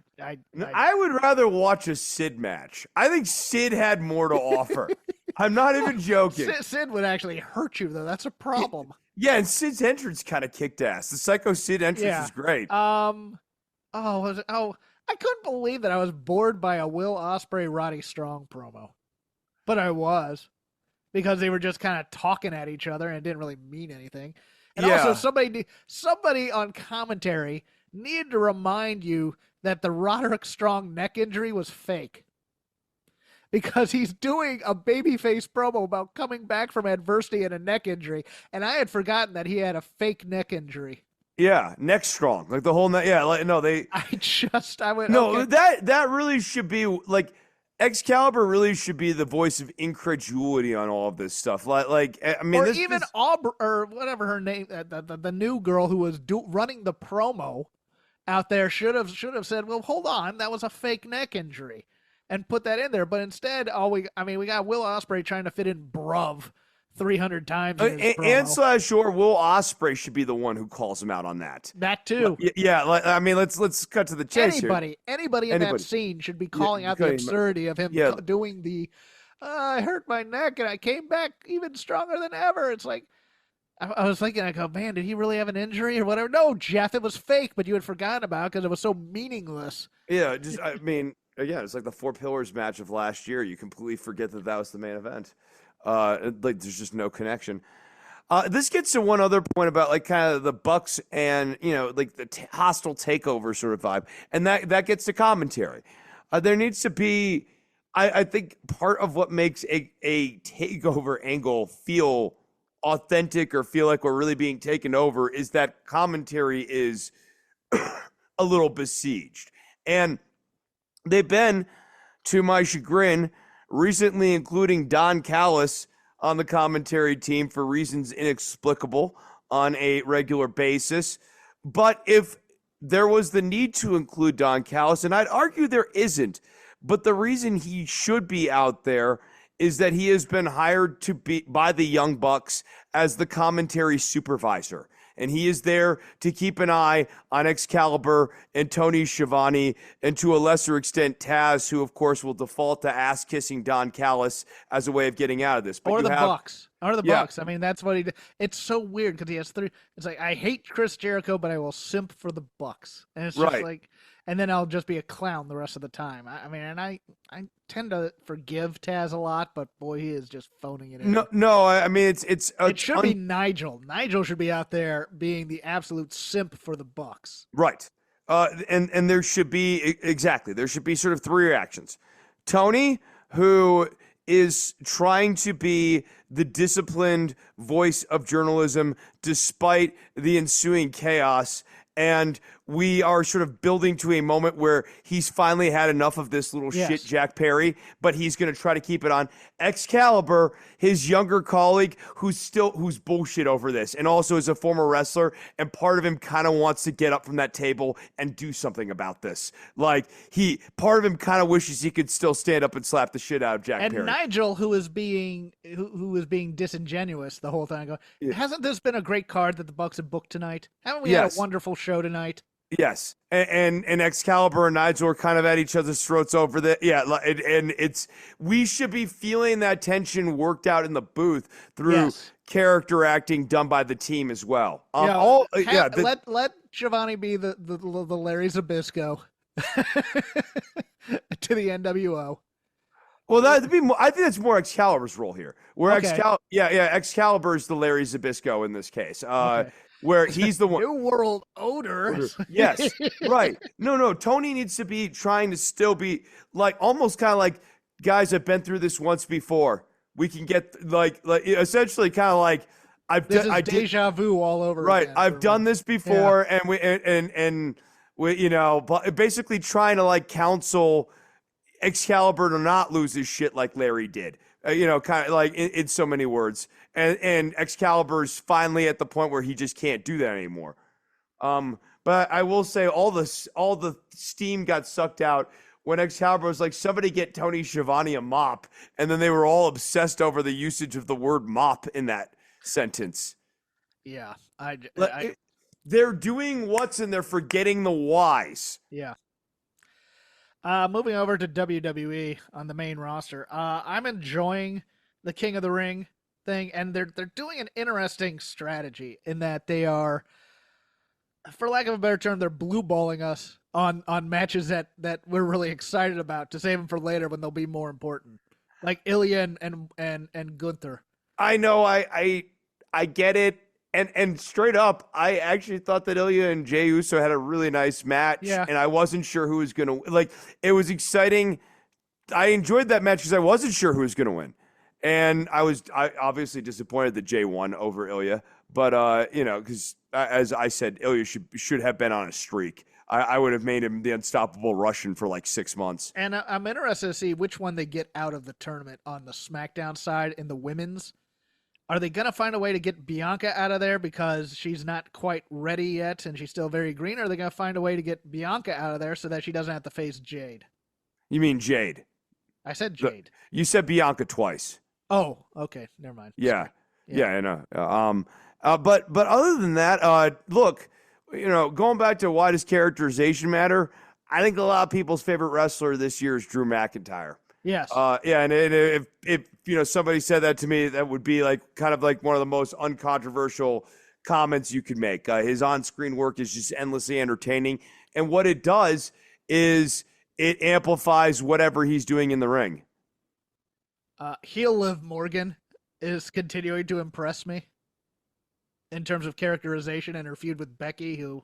would rather watch a Sid match. I think Sid had more to offer. I'm not even joking. Sid would actually hurt you though. That's a problem. Yeah, and Sid's entrance kind of kicked ass. The Psycho Sid entrance was great. I couldn't believe that I was bored by a Will Ospreay Roddy Strong promo, but I was. Because they were just kind of talking at each other and it didn't really mean anything. And also somebody on commentary needed to remind you that the Roderick Strong neck injury was fake. because he's doing a babyface promo about coming back from adversity and a neck injury, and I had forgotten that he had a fake neck injury. Yeah, neck strong, like the whole neck. Yeah, like no, I went no, okay. that really should be like Excalibur really should be the voice of incredulity on all of this stuff. Like I mean, Or this, even this, Aubrey, or whatever her name, the new girl who was running the promo out there should have said, "Well, hold on, that was a fake neck injury," and put that in there. But instead, we got Will Ospreay trying to fit in bruv 300 times in his promo. or Will Ospreay should be the one who calls him out on that. That too. Yeah, I mean, let's cut to the chase here. Anybody in that scene should be calling out the absurdity of him doing the. I hurt my neck and I came back even stronger than ever. It's like, I was thinking, I go, man, did he really have an injury or whatever? No, Jeff, it was fake, but you had forgotten about it because it was so meaningless. Yeah, I mean, again, it's like the Four Pillars match of last year. You completely forget that was the main event. Like there's just no connection. This gets to one other point about like kind of the Bucks and like the hostile takeover sort of vibe, and that gets to commentary. There needs to be, I think, part of what makes a takeover angle feel authentic or feel like we're really being taken over is that commentary is a little besieged, and they've been, to my chagrin, recently including Don Callis on the commentary team for reasons inexplicable on a regular basis. But if there was the need to include Don Callis, and I'd argue there isn't, but the reason he should be out there is that he has been hired to be by the Young Bucks as the commentary supervisor. And he is there to keep an eye on Excalibur and Tony Schiavone, and to a lesser extent, Taz, who, of course, will default to ass-kissing Don Callis as a way of getting out of this. But Bucks. Bucks. I mean, that's what he did. It's so weird because he has three. It's like, I hate Chris Jericho, but I will simp for the Bucks. And it's just like, and then I'll just be a clown the rest of the time. I tend to forgive Taz a lot, but boy, he is just phoning it in. No, I mean, it should be Nigel. Nigel should be out there being the absolute simp for the Bucks. Right. And there should be, exactly, there should be sort of three reactions. Tony, who is trying to be the disciplined voice of journalism despite the ensuing chaos, and we are sort of building to a moment where he's finally had enough of this little shit Jack Perry, but he's going to try to keep it on. Excalibur, his younger colleague, who's bullshit over this, and also is a former wrestler, and part of him kind of wants to get up from that table and do something about this. Like, part of him kind of wishes he could still stand up and slap the shit out of Jack Perry. And Nigel, who is being disingenuous the whole time, hasn't this been a great card that the Bucks have booked tonight? Haven't we had a wonderful show tonight? Yes, and Excalibur and Nigel are kind of at each other's throats over that. Yeah, and we should be feeling that tension worked out in the booth through character acting done by the team as well. Let Giovanni be the Larry Zbyszko to the NWO. Well, that'd be more, I think that's more Excalibur's role here. Where Excalibur is the Larry Zbyszko in this case. Where he's the one. New World Odor. Yes, right. No. Tony needs to be trying to still be like almost kind of like, guys, I've been through this once before. We can get like essentially kind of like I deja vu all over. Right, again I've done this before, and we but basically trying to like counsel Excalibur to not lose his shit like Larry did. Kind of like in so many words. And Excalibur's finally at the point where he just can't do that anymore. But I will say all the steam got sucked out when Excalibur was like, somebody get Tony Schiavone a mop. And then they were all obsessed over the usage of the word mop in that sentence. Yeah. They're doing what's and they're forgetting the whys. Yeah. Moving over to WWE on the main roster. I'm enjoying the King of the Ring thing, and they're doing an interesting strategy in that they are, for lack of a better term, they're blue balling us on matches that we're really excited about to save them for later when they'll be more important, like Ilya and Gunther. I know, I get it. And straight up, I actually thought that Ilya and Jey Uso had a really nice match, and I wasn't sure who was going to, like, it was exciting enjoyed that match because I wasn't sure who was going to win. And I obviously disappointed that Jay won over Ilya, but because as I said, Ilya should have been on a streak. I would have made him the unstoppable Russian for like 6 months. And I'm interested to see which one they get out of the tournament on the SmackDown side in the women's. Are they going to find a way to get Bianca out of there because she's not quite ready yet and she's still very green? Or are they going to find a way to get Bianca out of there so that she doesn't have to face Jade? You mean Jade? I said Jade. You said Bianca twice. Oh, okay. Never mind. Yeah, I know. But other than that, look, going back to why does characterization matter? I think a lot of people's favorite wrestler this year is Drew McIntyre. Yes. And if somebody said that to me, that would be like kind of like one of the most uncontroversial comments you could make. His on-screen work is just endlessly entertaining, and what it does is it amplifies whatever he's doing in the ring. Heel Liv Morgan is continuing to impress me in terms of characterization and her feud with Becky, who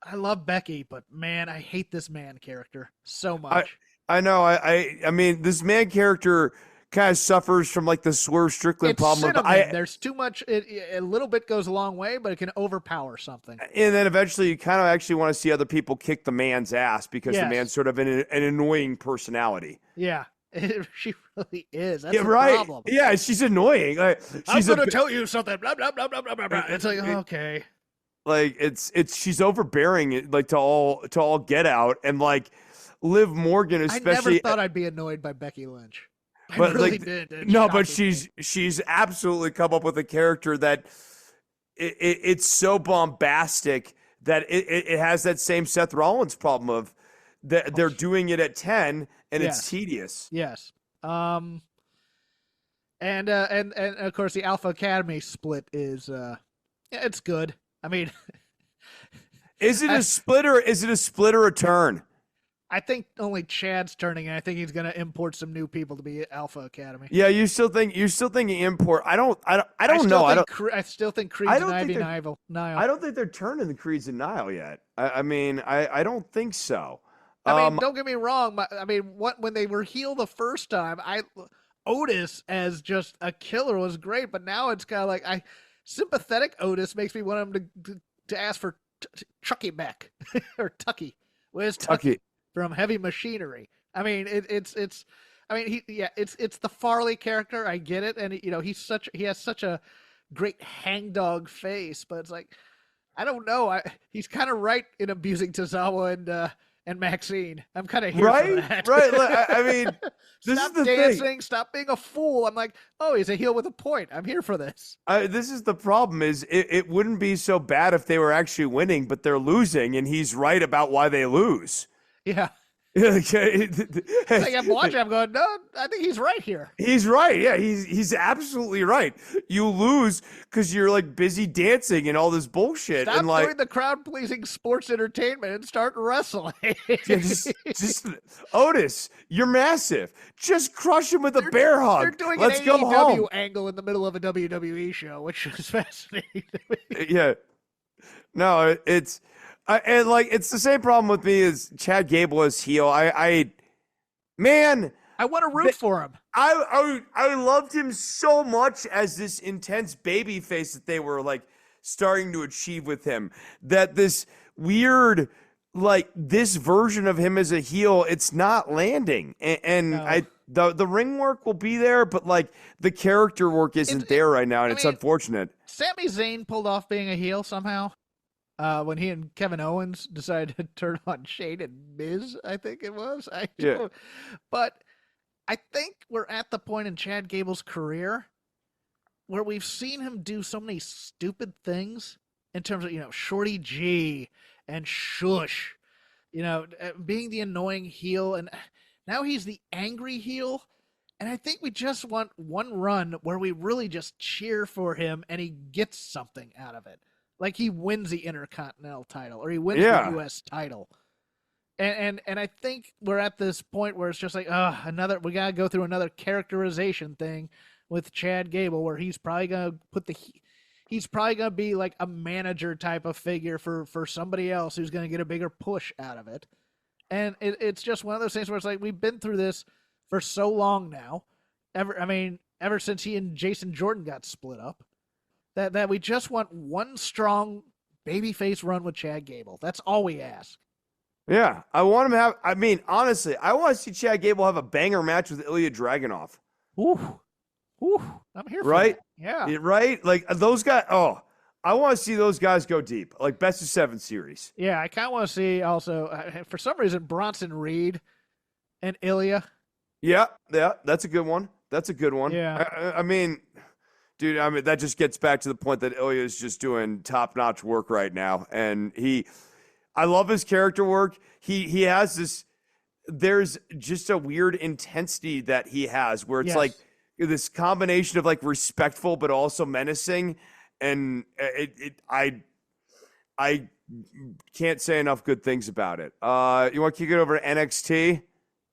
I love Becky, but man, I hate this man character so much. I know. I mean, this man character kind of suffers from like the Swerve Strickland problem. There's too much. A little bit goes a long way, but it can overpower something. And then eventually, you kind of actually want to see other people kick the man's ass because the man's sort of an annoying personality. Yeah, she really is. That's the right. Problem. Yeah, she's annoying. Like, I'm going to tell you something. Blah, blah, blah, blah, blah, blah. It's like, okay. Like she's overbearing, like to all get out, and like Liv Morgan especially. I never thought I'd be annoyed by Becky Lynch. I really did. No, but she's absolutely come up with a character that it's so bombastic that it has that same Seth Rollins problem of that they're doing it at 10 and it's tedious. Yes. And of course the Alpha Academy split is it's good. I mean, is it a split or a turn? I think only Chad's turning, and I think he's going to import some new people to be Alpha Academy. Yeah, you're still thinking import. I don't know. I still think Creeds and Ivy Nile. I don't think they're turning the Creeds and Nile yet. I mean, I don't think so. I mean, don't get me wrong. But, I mean, when they were heel the first time, Otis as just a killer was great, but now it's kind of like sympathetic Otis makes me want him to ask for Chucky back or Tucky. Where's Tucky from Heavy Machinery? I mean, it's the Farley character. I get it, and he has such a great hangdog face, but it's like I don't know. He's kind of right in abusing Tozawa and Maxine. I'm kind of here for that. Right. I mean, this stop is the dancing. thing. Stop being a fool. I'm like, oh, he's a heel with a point. I'm here for this. This is the problem. Is it wouldn't be so bad if they were actually winning, but they're losing, and he's right about why they lose. Yeah. Okay. Like I'm watching. I'm going, no, I think he's right here. He's right. Yeah, he's absolutely right. You lose because you're like busy dancing and all this bullshit. Stop and like doing the crowd pleasing sports entertainment and start wrestling. just Otis, you're massive. Just crush him with a bear hug. They're doing Let's an go AEW home. angle in the middle of a WWE show, which is fascinating. Yeah. No, it's. And like it's the same problem with me as Chad Gable as heel. I want to root for him. I loved him so much as this intense baby face that they were like starting to achieve with him. That this weird like this version of him as a heel, it's not landing. And no. The ring work will be there, but like the character work isn't there right now, and it's unfortunate. Sami Zayn pulled off being a heel somehow. When he and Kevin Owens decided to turn on Shane and Miz, I think it was. But I think we're at the point in Chad Gable's career where we've seen him do so many stupid things in terms of, Shorty G and Shush, being the annoying heel. And now he's the angry heel. And I think we just want one run where we really just cheer for him and he gets something out of it. Like he wins the Intercontinental title or he wins the U.S. title. And I think we're at this point where it's just like, we got to go through another characterization thing with Chad Gable where he's probably going to be like a manager type of figure for somebody else who's going to get a bigger push out of it. And it's just one of those things where it's like we've been through this for so long now. Ever since he and Jason Jordan got split up, that we just want one strong babyface run with Chad Gable. That's all we ask. Yeah, I want him to have. I mean, honestly, I want to see Chad Gable have a banger match with Ilya Dragunov. Ooh, I'm here for Right? that. Yeah, Right? Like those guys. Oh, I want to see those guys go deep, like best of 7 series. yeah. I kind of want to see also for some reason Bronson Reed and Ilya. Yeah, that's a good one. That's a good one. Yeah. I mean, dude, that just gets back to the point that Ilya is just doing top-notch work right now, and I love his character work. He has this. There's just a weird intensity that he has, where it's like this combination of like respectful but also menacing, and I can't say enough good things about it. You want to kick it over to NXT?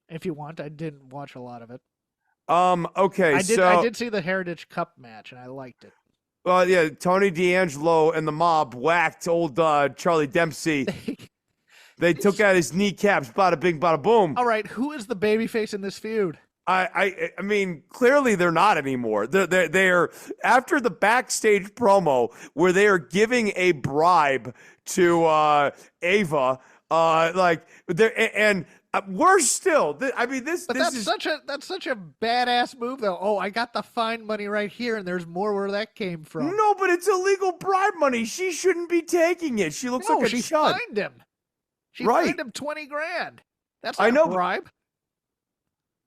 If you want, I didn't watch a lot of it. Okay, I did see the Heritage Cup match, and I liked it. Well, yeah, Tony D'Angelo and the Mob whacked old Charlie Dempsey. They took out his kneecaps, bada bing, bada boom. All right, who is the babyface in this feud? I mean, clearly they're not anymore. They're after the backstage promo where they are giving a bribe to Ava, we're still. I mean, this. But that's such a badass move, though. Oh, I got the fine money right here, and there's more where that came from. No, but it's illegal bribe money. She shouldn't be taking it. She looks like a she chud. fined him. She Right. fined him $20,000. That's I not know, a bribe.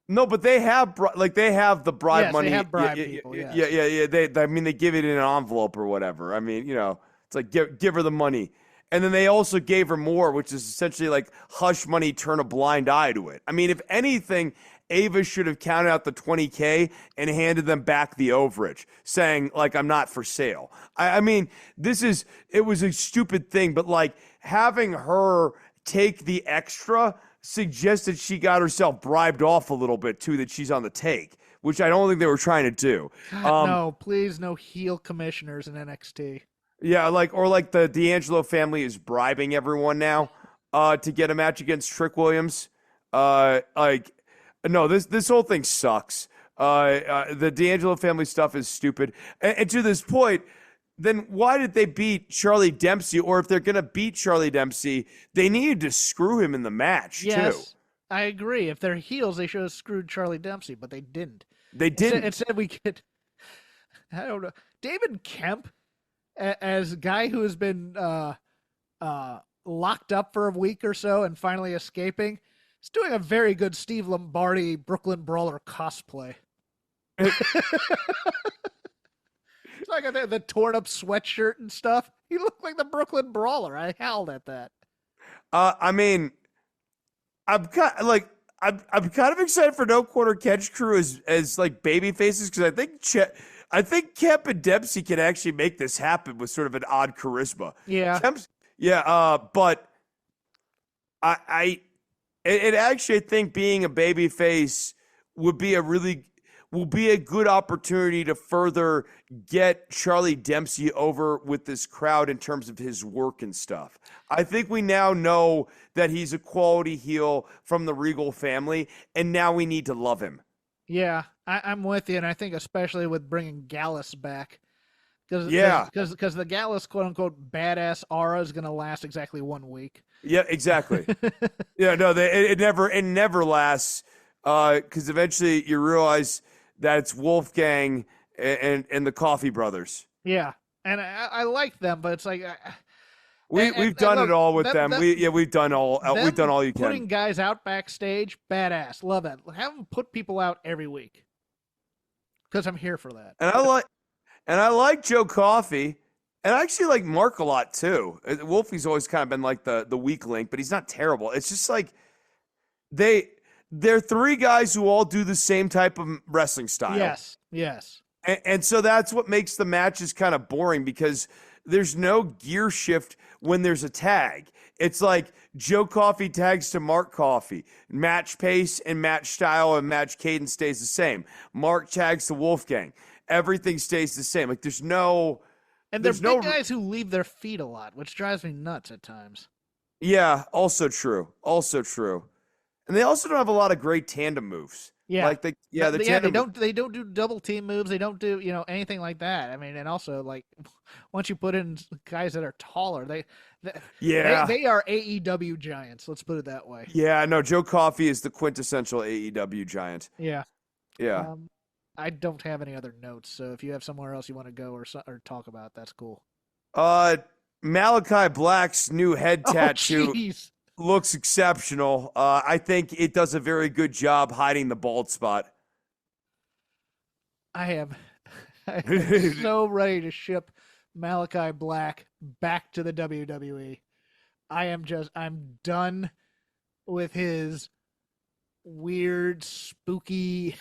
No, but they have they have the bribe Yes, money. they have bribe people. Yeah. Yes. They give it in an envelope or whatever. I mean, it's like give her the money, and then they also gave her more, which is essentially like hush money, turn a blind eye to it. I mean, if anything, Ava should have counted out the $20,000 and handed them back the overage, saying like I'm not for sale. I mean, it was a stupid thing, but like having her take the extra suggests that she got herself bribed off a little bit too, that she's on the take, which I don't think they were trying to do. God, no, please, no heel commissioners in NXT. Yeah, like the D'Angelo family is bribing everyone now to get a match against Trick Williams. No, this whole thing sucks. The D'Angelo family stuff is stupid. And to this point, then why did they beat Charlie Dempsey? Or if they're going to beat Charlie Dempsey, they needed to screw him in the match, too. I agree. If they're heels, they should have screwed Charlie Dempsey, but they didn't. They didn't. Instead, we get, I don't know, David Kemp as a guy who has been locked up for a week or so and finally escaping. He's doing a very good Steve Lombardi Brooklyn Brawler cosplay. It's like the torn up sweatshirt and stuff. He looked like the Brooklyn Brawler. I howled at that. I mean, I'm kind of excited for No Quarter Catch Crew as like baby faces, because I think Kemp and Dempsey can actually make this happen with sort of an odd charisma. Yeah. But I actually think being a baby face will be a good opportunity to further get Charlie Dempsey over with this crowd in terms of his work and stuff. I think we now know that he's a quality heel from the Regal family, and now we need to love him. Yeah, I'm with you, and I think especially with bringing Gallus back. Because the Gallus quote-unquote badass aura is going to last exactly 1 week. Yeah, exactly. It never lasts, because eventually you realize that it's Wolfgang and the Coffee Brothers. Yeah, and I like them, but it's like we've done it all with them. We've done all you can. Putting guys out backstage, badass, love that. Have them put people out every week, because I'm here for that. And I like Joe Coffey, and I actually like Mark a lot too. Wolfie's always kind of been like the weak link, but he's not terrible. It's just like they're three guys who all do the same type of wrestling style. Yes. And so that's what makes the matches kind of boring, because there's no gear shift when there's a tag. It's like Joe Coffey tags to Mark Coffey. Match pace and match style and match cadence stays the same. Mark tags to Wolfgang. Everything stays the same. Like there's no... And there's big guys who leave their feet a lot, which drives me nuts at times. Yeah, also true. Also true. And they also don't have a lot of great tandem moves. Yeah. Like the tandem. They don't do double team moves. They don't do, anything like that. I mean, and also like once you put in guys that are taller, they are AEW giants. Let's put it that way. Yeah, no, Joe Coffey is the quintessential AEW giant. Yeah. Yeah. I don't have any other notes, so if you have somewhere else you want to go or talk about, that's cool. Malachi Black's new head tattoo Jeez. looks exceptional. I think it does a very good job hiding the bald spot. I am so ready to ship Malachi Black back to the WWE. I'm done with his weird, spooky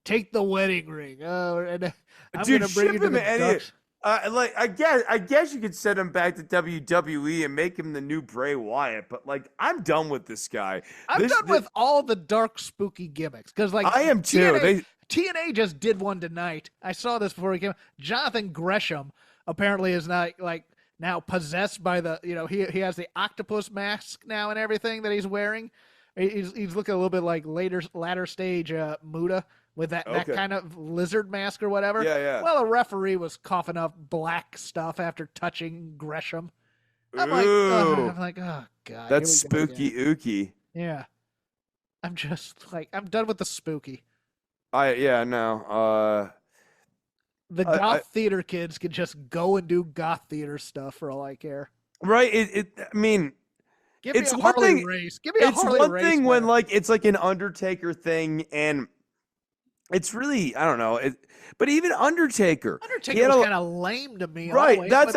take the wedding ring. Oh, and I'm going to bring you to the Ducks. I guess you could send him back to WWE and make him the new Bray Wyatt, but like I'm done with this guy. I'm done with all the dark, spooky gimmicks because like I am too. TNA just did one tonight. I saw this before he came. Jonathan Gresham apparently is not like now possessed by the he has the octopus mask now and everything that he's wearing. He's looking a little bit like latter stage Muda. With that kind of lizard mask or whatever. Yeah. Well, a referee was coughing up black stuff after touching Gresham. I'm like, oh god. That's spooky ooky. Yeah. I'm just like, I'm done with the spooky. No. The goth theater kids can just go and do goth theater stuff for all I care. Right. Give me a Harley race. Give me a Harley race. It's one thing when like it's like an Undertaker thing and it's really, I don't know. But even Undertaker was kind of lame to me. Right. Always, that's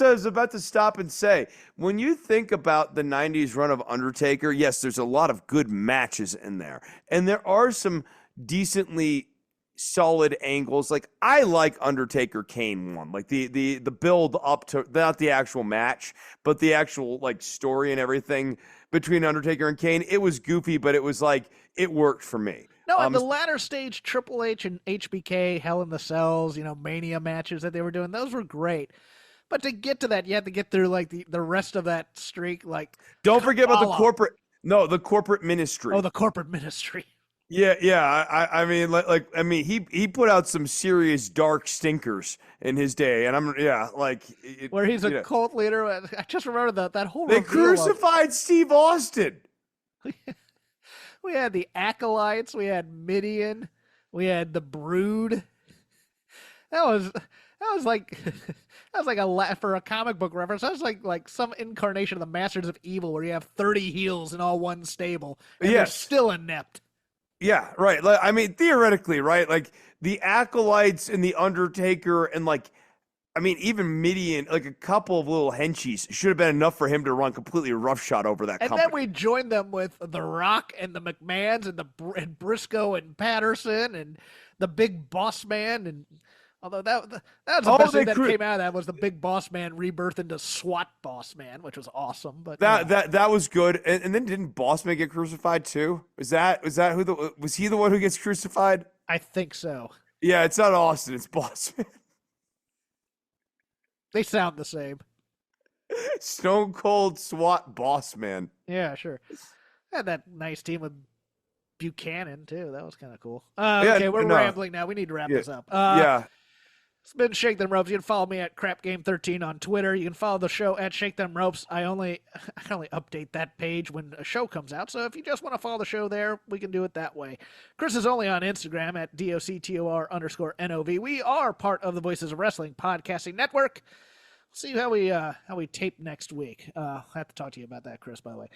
what I was about to stop and say. When you think about the 90s run of Undertaker, yes, there's a lot of good matches in there. And there are some decently solid angles. Like I like Undertaker Kane one. Like the build up to not the actual match, but the actual like story and everything between Undertaker and Kane. It was goofy, but it was like it worked for me. No, and the latter stage Triple H and HBK, Hell in the Cells, Mania matches that they were doing, those were great. But to get to that, you have to get through like the rest of that streak. Like, don't forget about the corporate ministry. Oh, the corporate ministry. Yeah. I mean, he put out some serious dark stinkers in his day, and where he's a cult leader. I just remember that whole. They crucified Steve Austin. We had the Acolytes, we had Midian, we had the Brood. That was like for a comic book reference. That was like some incarnation of the Masters of Evil, where you have 30 heels in all one stable, and they're still inept. Yeah, right. I mean, theoretically, right? Like the Acolytes and the Undertaker and even Midian, like a couple of little henchies should have been enough for him to run completely roughshod over that company. And then we joined them with The Rock and the McMahons and Briscoe and Patterson and the Big Boss Man. And although that was the best thing that came out of that was the Big Boss Man rebirth into SWAT Boss Man, which was awesome. But that was good. And then didn't Boss Man get crucified too? Was he the one who gets crucified? I think so. Yeah, it's not Austin, it's Boss Man. They sound the same. Stone Cold SWAT Boss Man. Yeah, sure. Had that nice team with Buchanan too. That was kind of cool. Okay, we're rambling now. We need to wrap this up. It's been Shake Them Ropes. You can follow me at CrapGame13 on Twitter. You can follow the show at Shake Them Ropes. I only update that page when a show comes out. So if you just want to follow the show there, we can do it that way. Chris is only on Instagram at DOCTOR_NOV. We are part of the Voices of Wrestling podcasting network. See how we tape next week. I have to talk to you about that, Chris, by the way.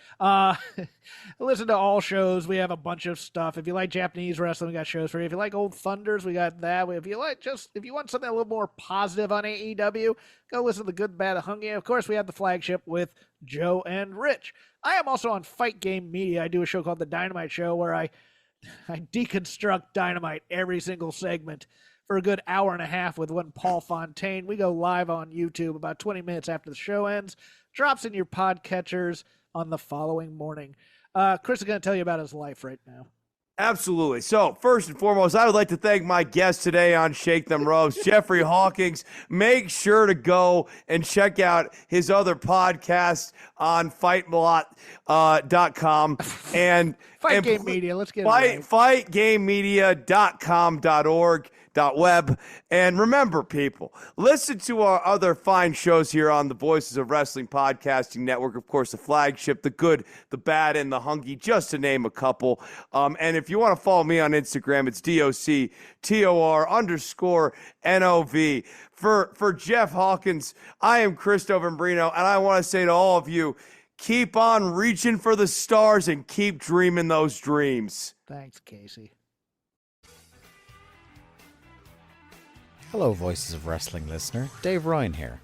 Listen to all shows. We have a bunch of stuff. If you like Japanese wrestling, we got shows for you. If you like Old Thunders, we got that. If you want something a little more positive on AEW, go listen to the Good, Bad, Hungry. Of course, we have the flagship with Joe and Rich. I am also on Fight Game Media. I do a show called The Dynamite Show where I deconstruct Dynamite every single segment for a good hour and a half with one Paul Fontaine. We go live on YouTube about 20 minutes after the show ends. Drops in your podcatchers on the following morning. Chris is going to tell you about his life right now. Absolutely. So, first and foremost, I would like to thank my guest today on Shake Them Ropes, Jeffrey Hawkins. Make sure to go and check out his other podcast on fightmalot.com and Fight Game Media. Let's get it right. Fightgamemedia.com.org. .web. And remember, people, listen to our other fine shows here on the Voices of Wrestling Podcasting Network. Of course, the flagship, the good, the bad, and the hunky, just to name a couple. And if you want to follow me on Instagram, it's DOCTOR_NOV. For Jeff Hawkins, I am Christopher Brino, and I want to say to all of you, keep on reaching for the stars and keep dreaming those dreams. Thanks, Casey. Hello, Voices of Wrestling listener. Dave Ryan here.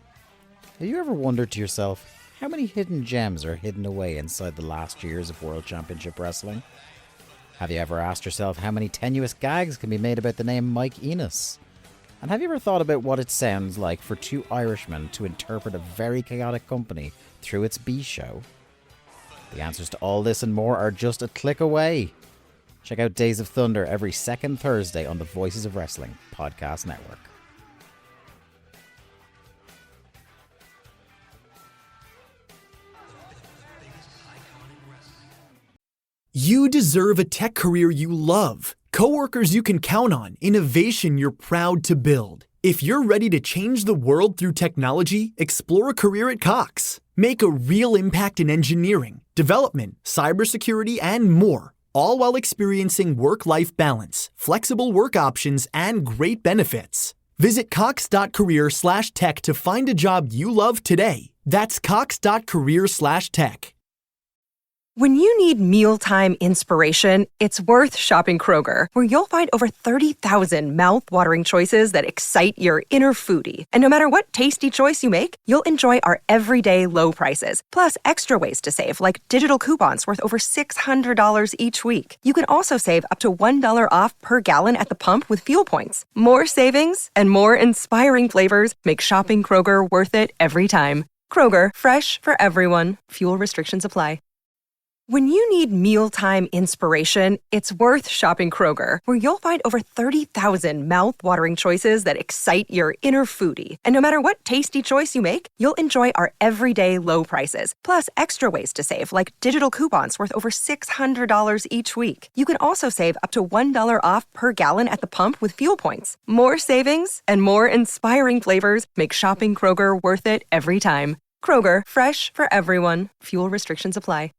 Have you ever wondered to yourself how many hidden gems are hidden away inside the last years of World Championship Wrestling? Have you ever asked yourself how many tenuous gags can be made about the name Mike Enos? And have you ever thought about what it sounds like for two Irishmen to interpret a very chaotic company through its B show? The answers to all this and more are just a click away. Check out Days of Thunder every second Thursday on the Voices of Wrestling Podcast Network. You deserve a tech career you love, coworkers you can count on, innovation you're proud to build. If you're ready to change the world through technology, explore a career at Cox. Make a real impact in engineering, development, cybersecurity, and more, all while experiencing work-life balance, flexible work options, and great benefits. Visit cox.career/tech to find a job you love today. That's cox.career/tech. When you need mealtime inspiration, it's worth shopping Kroger, where you'll find over 30,000 mouth-watering choices that excite your inner foodie. And no matter what tasty choice you make, you'll enjoy our everyday low prices, plus extra ways to save, like digital coupons worth over $600 each week. You can also save up to $1 off per gallon at the pump with fuel points. More savings and more inspiring flavors make shopping Kroger worth it every time. Kroger, fresh for everyone. Fuel restrictions apply. When you need mealtime inspiration, it's worth shopping Kroger, where you'll find over 30,000 mouth-watering choices that excite your inner foodie. And no matter what tasty choice you make, you'll enjoy our everyday low prices, plus extra ways to save, like digital coupons worth over $600 each week. You can also save up to $1 off per gallon at the pump with fuel points. More savings and more inspiring flavors make shopping Kroger worth it every time. Kroger, fresh for everyone. Fuel restrictions apply.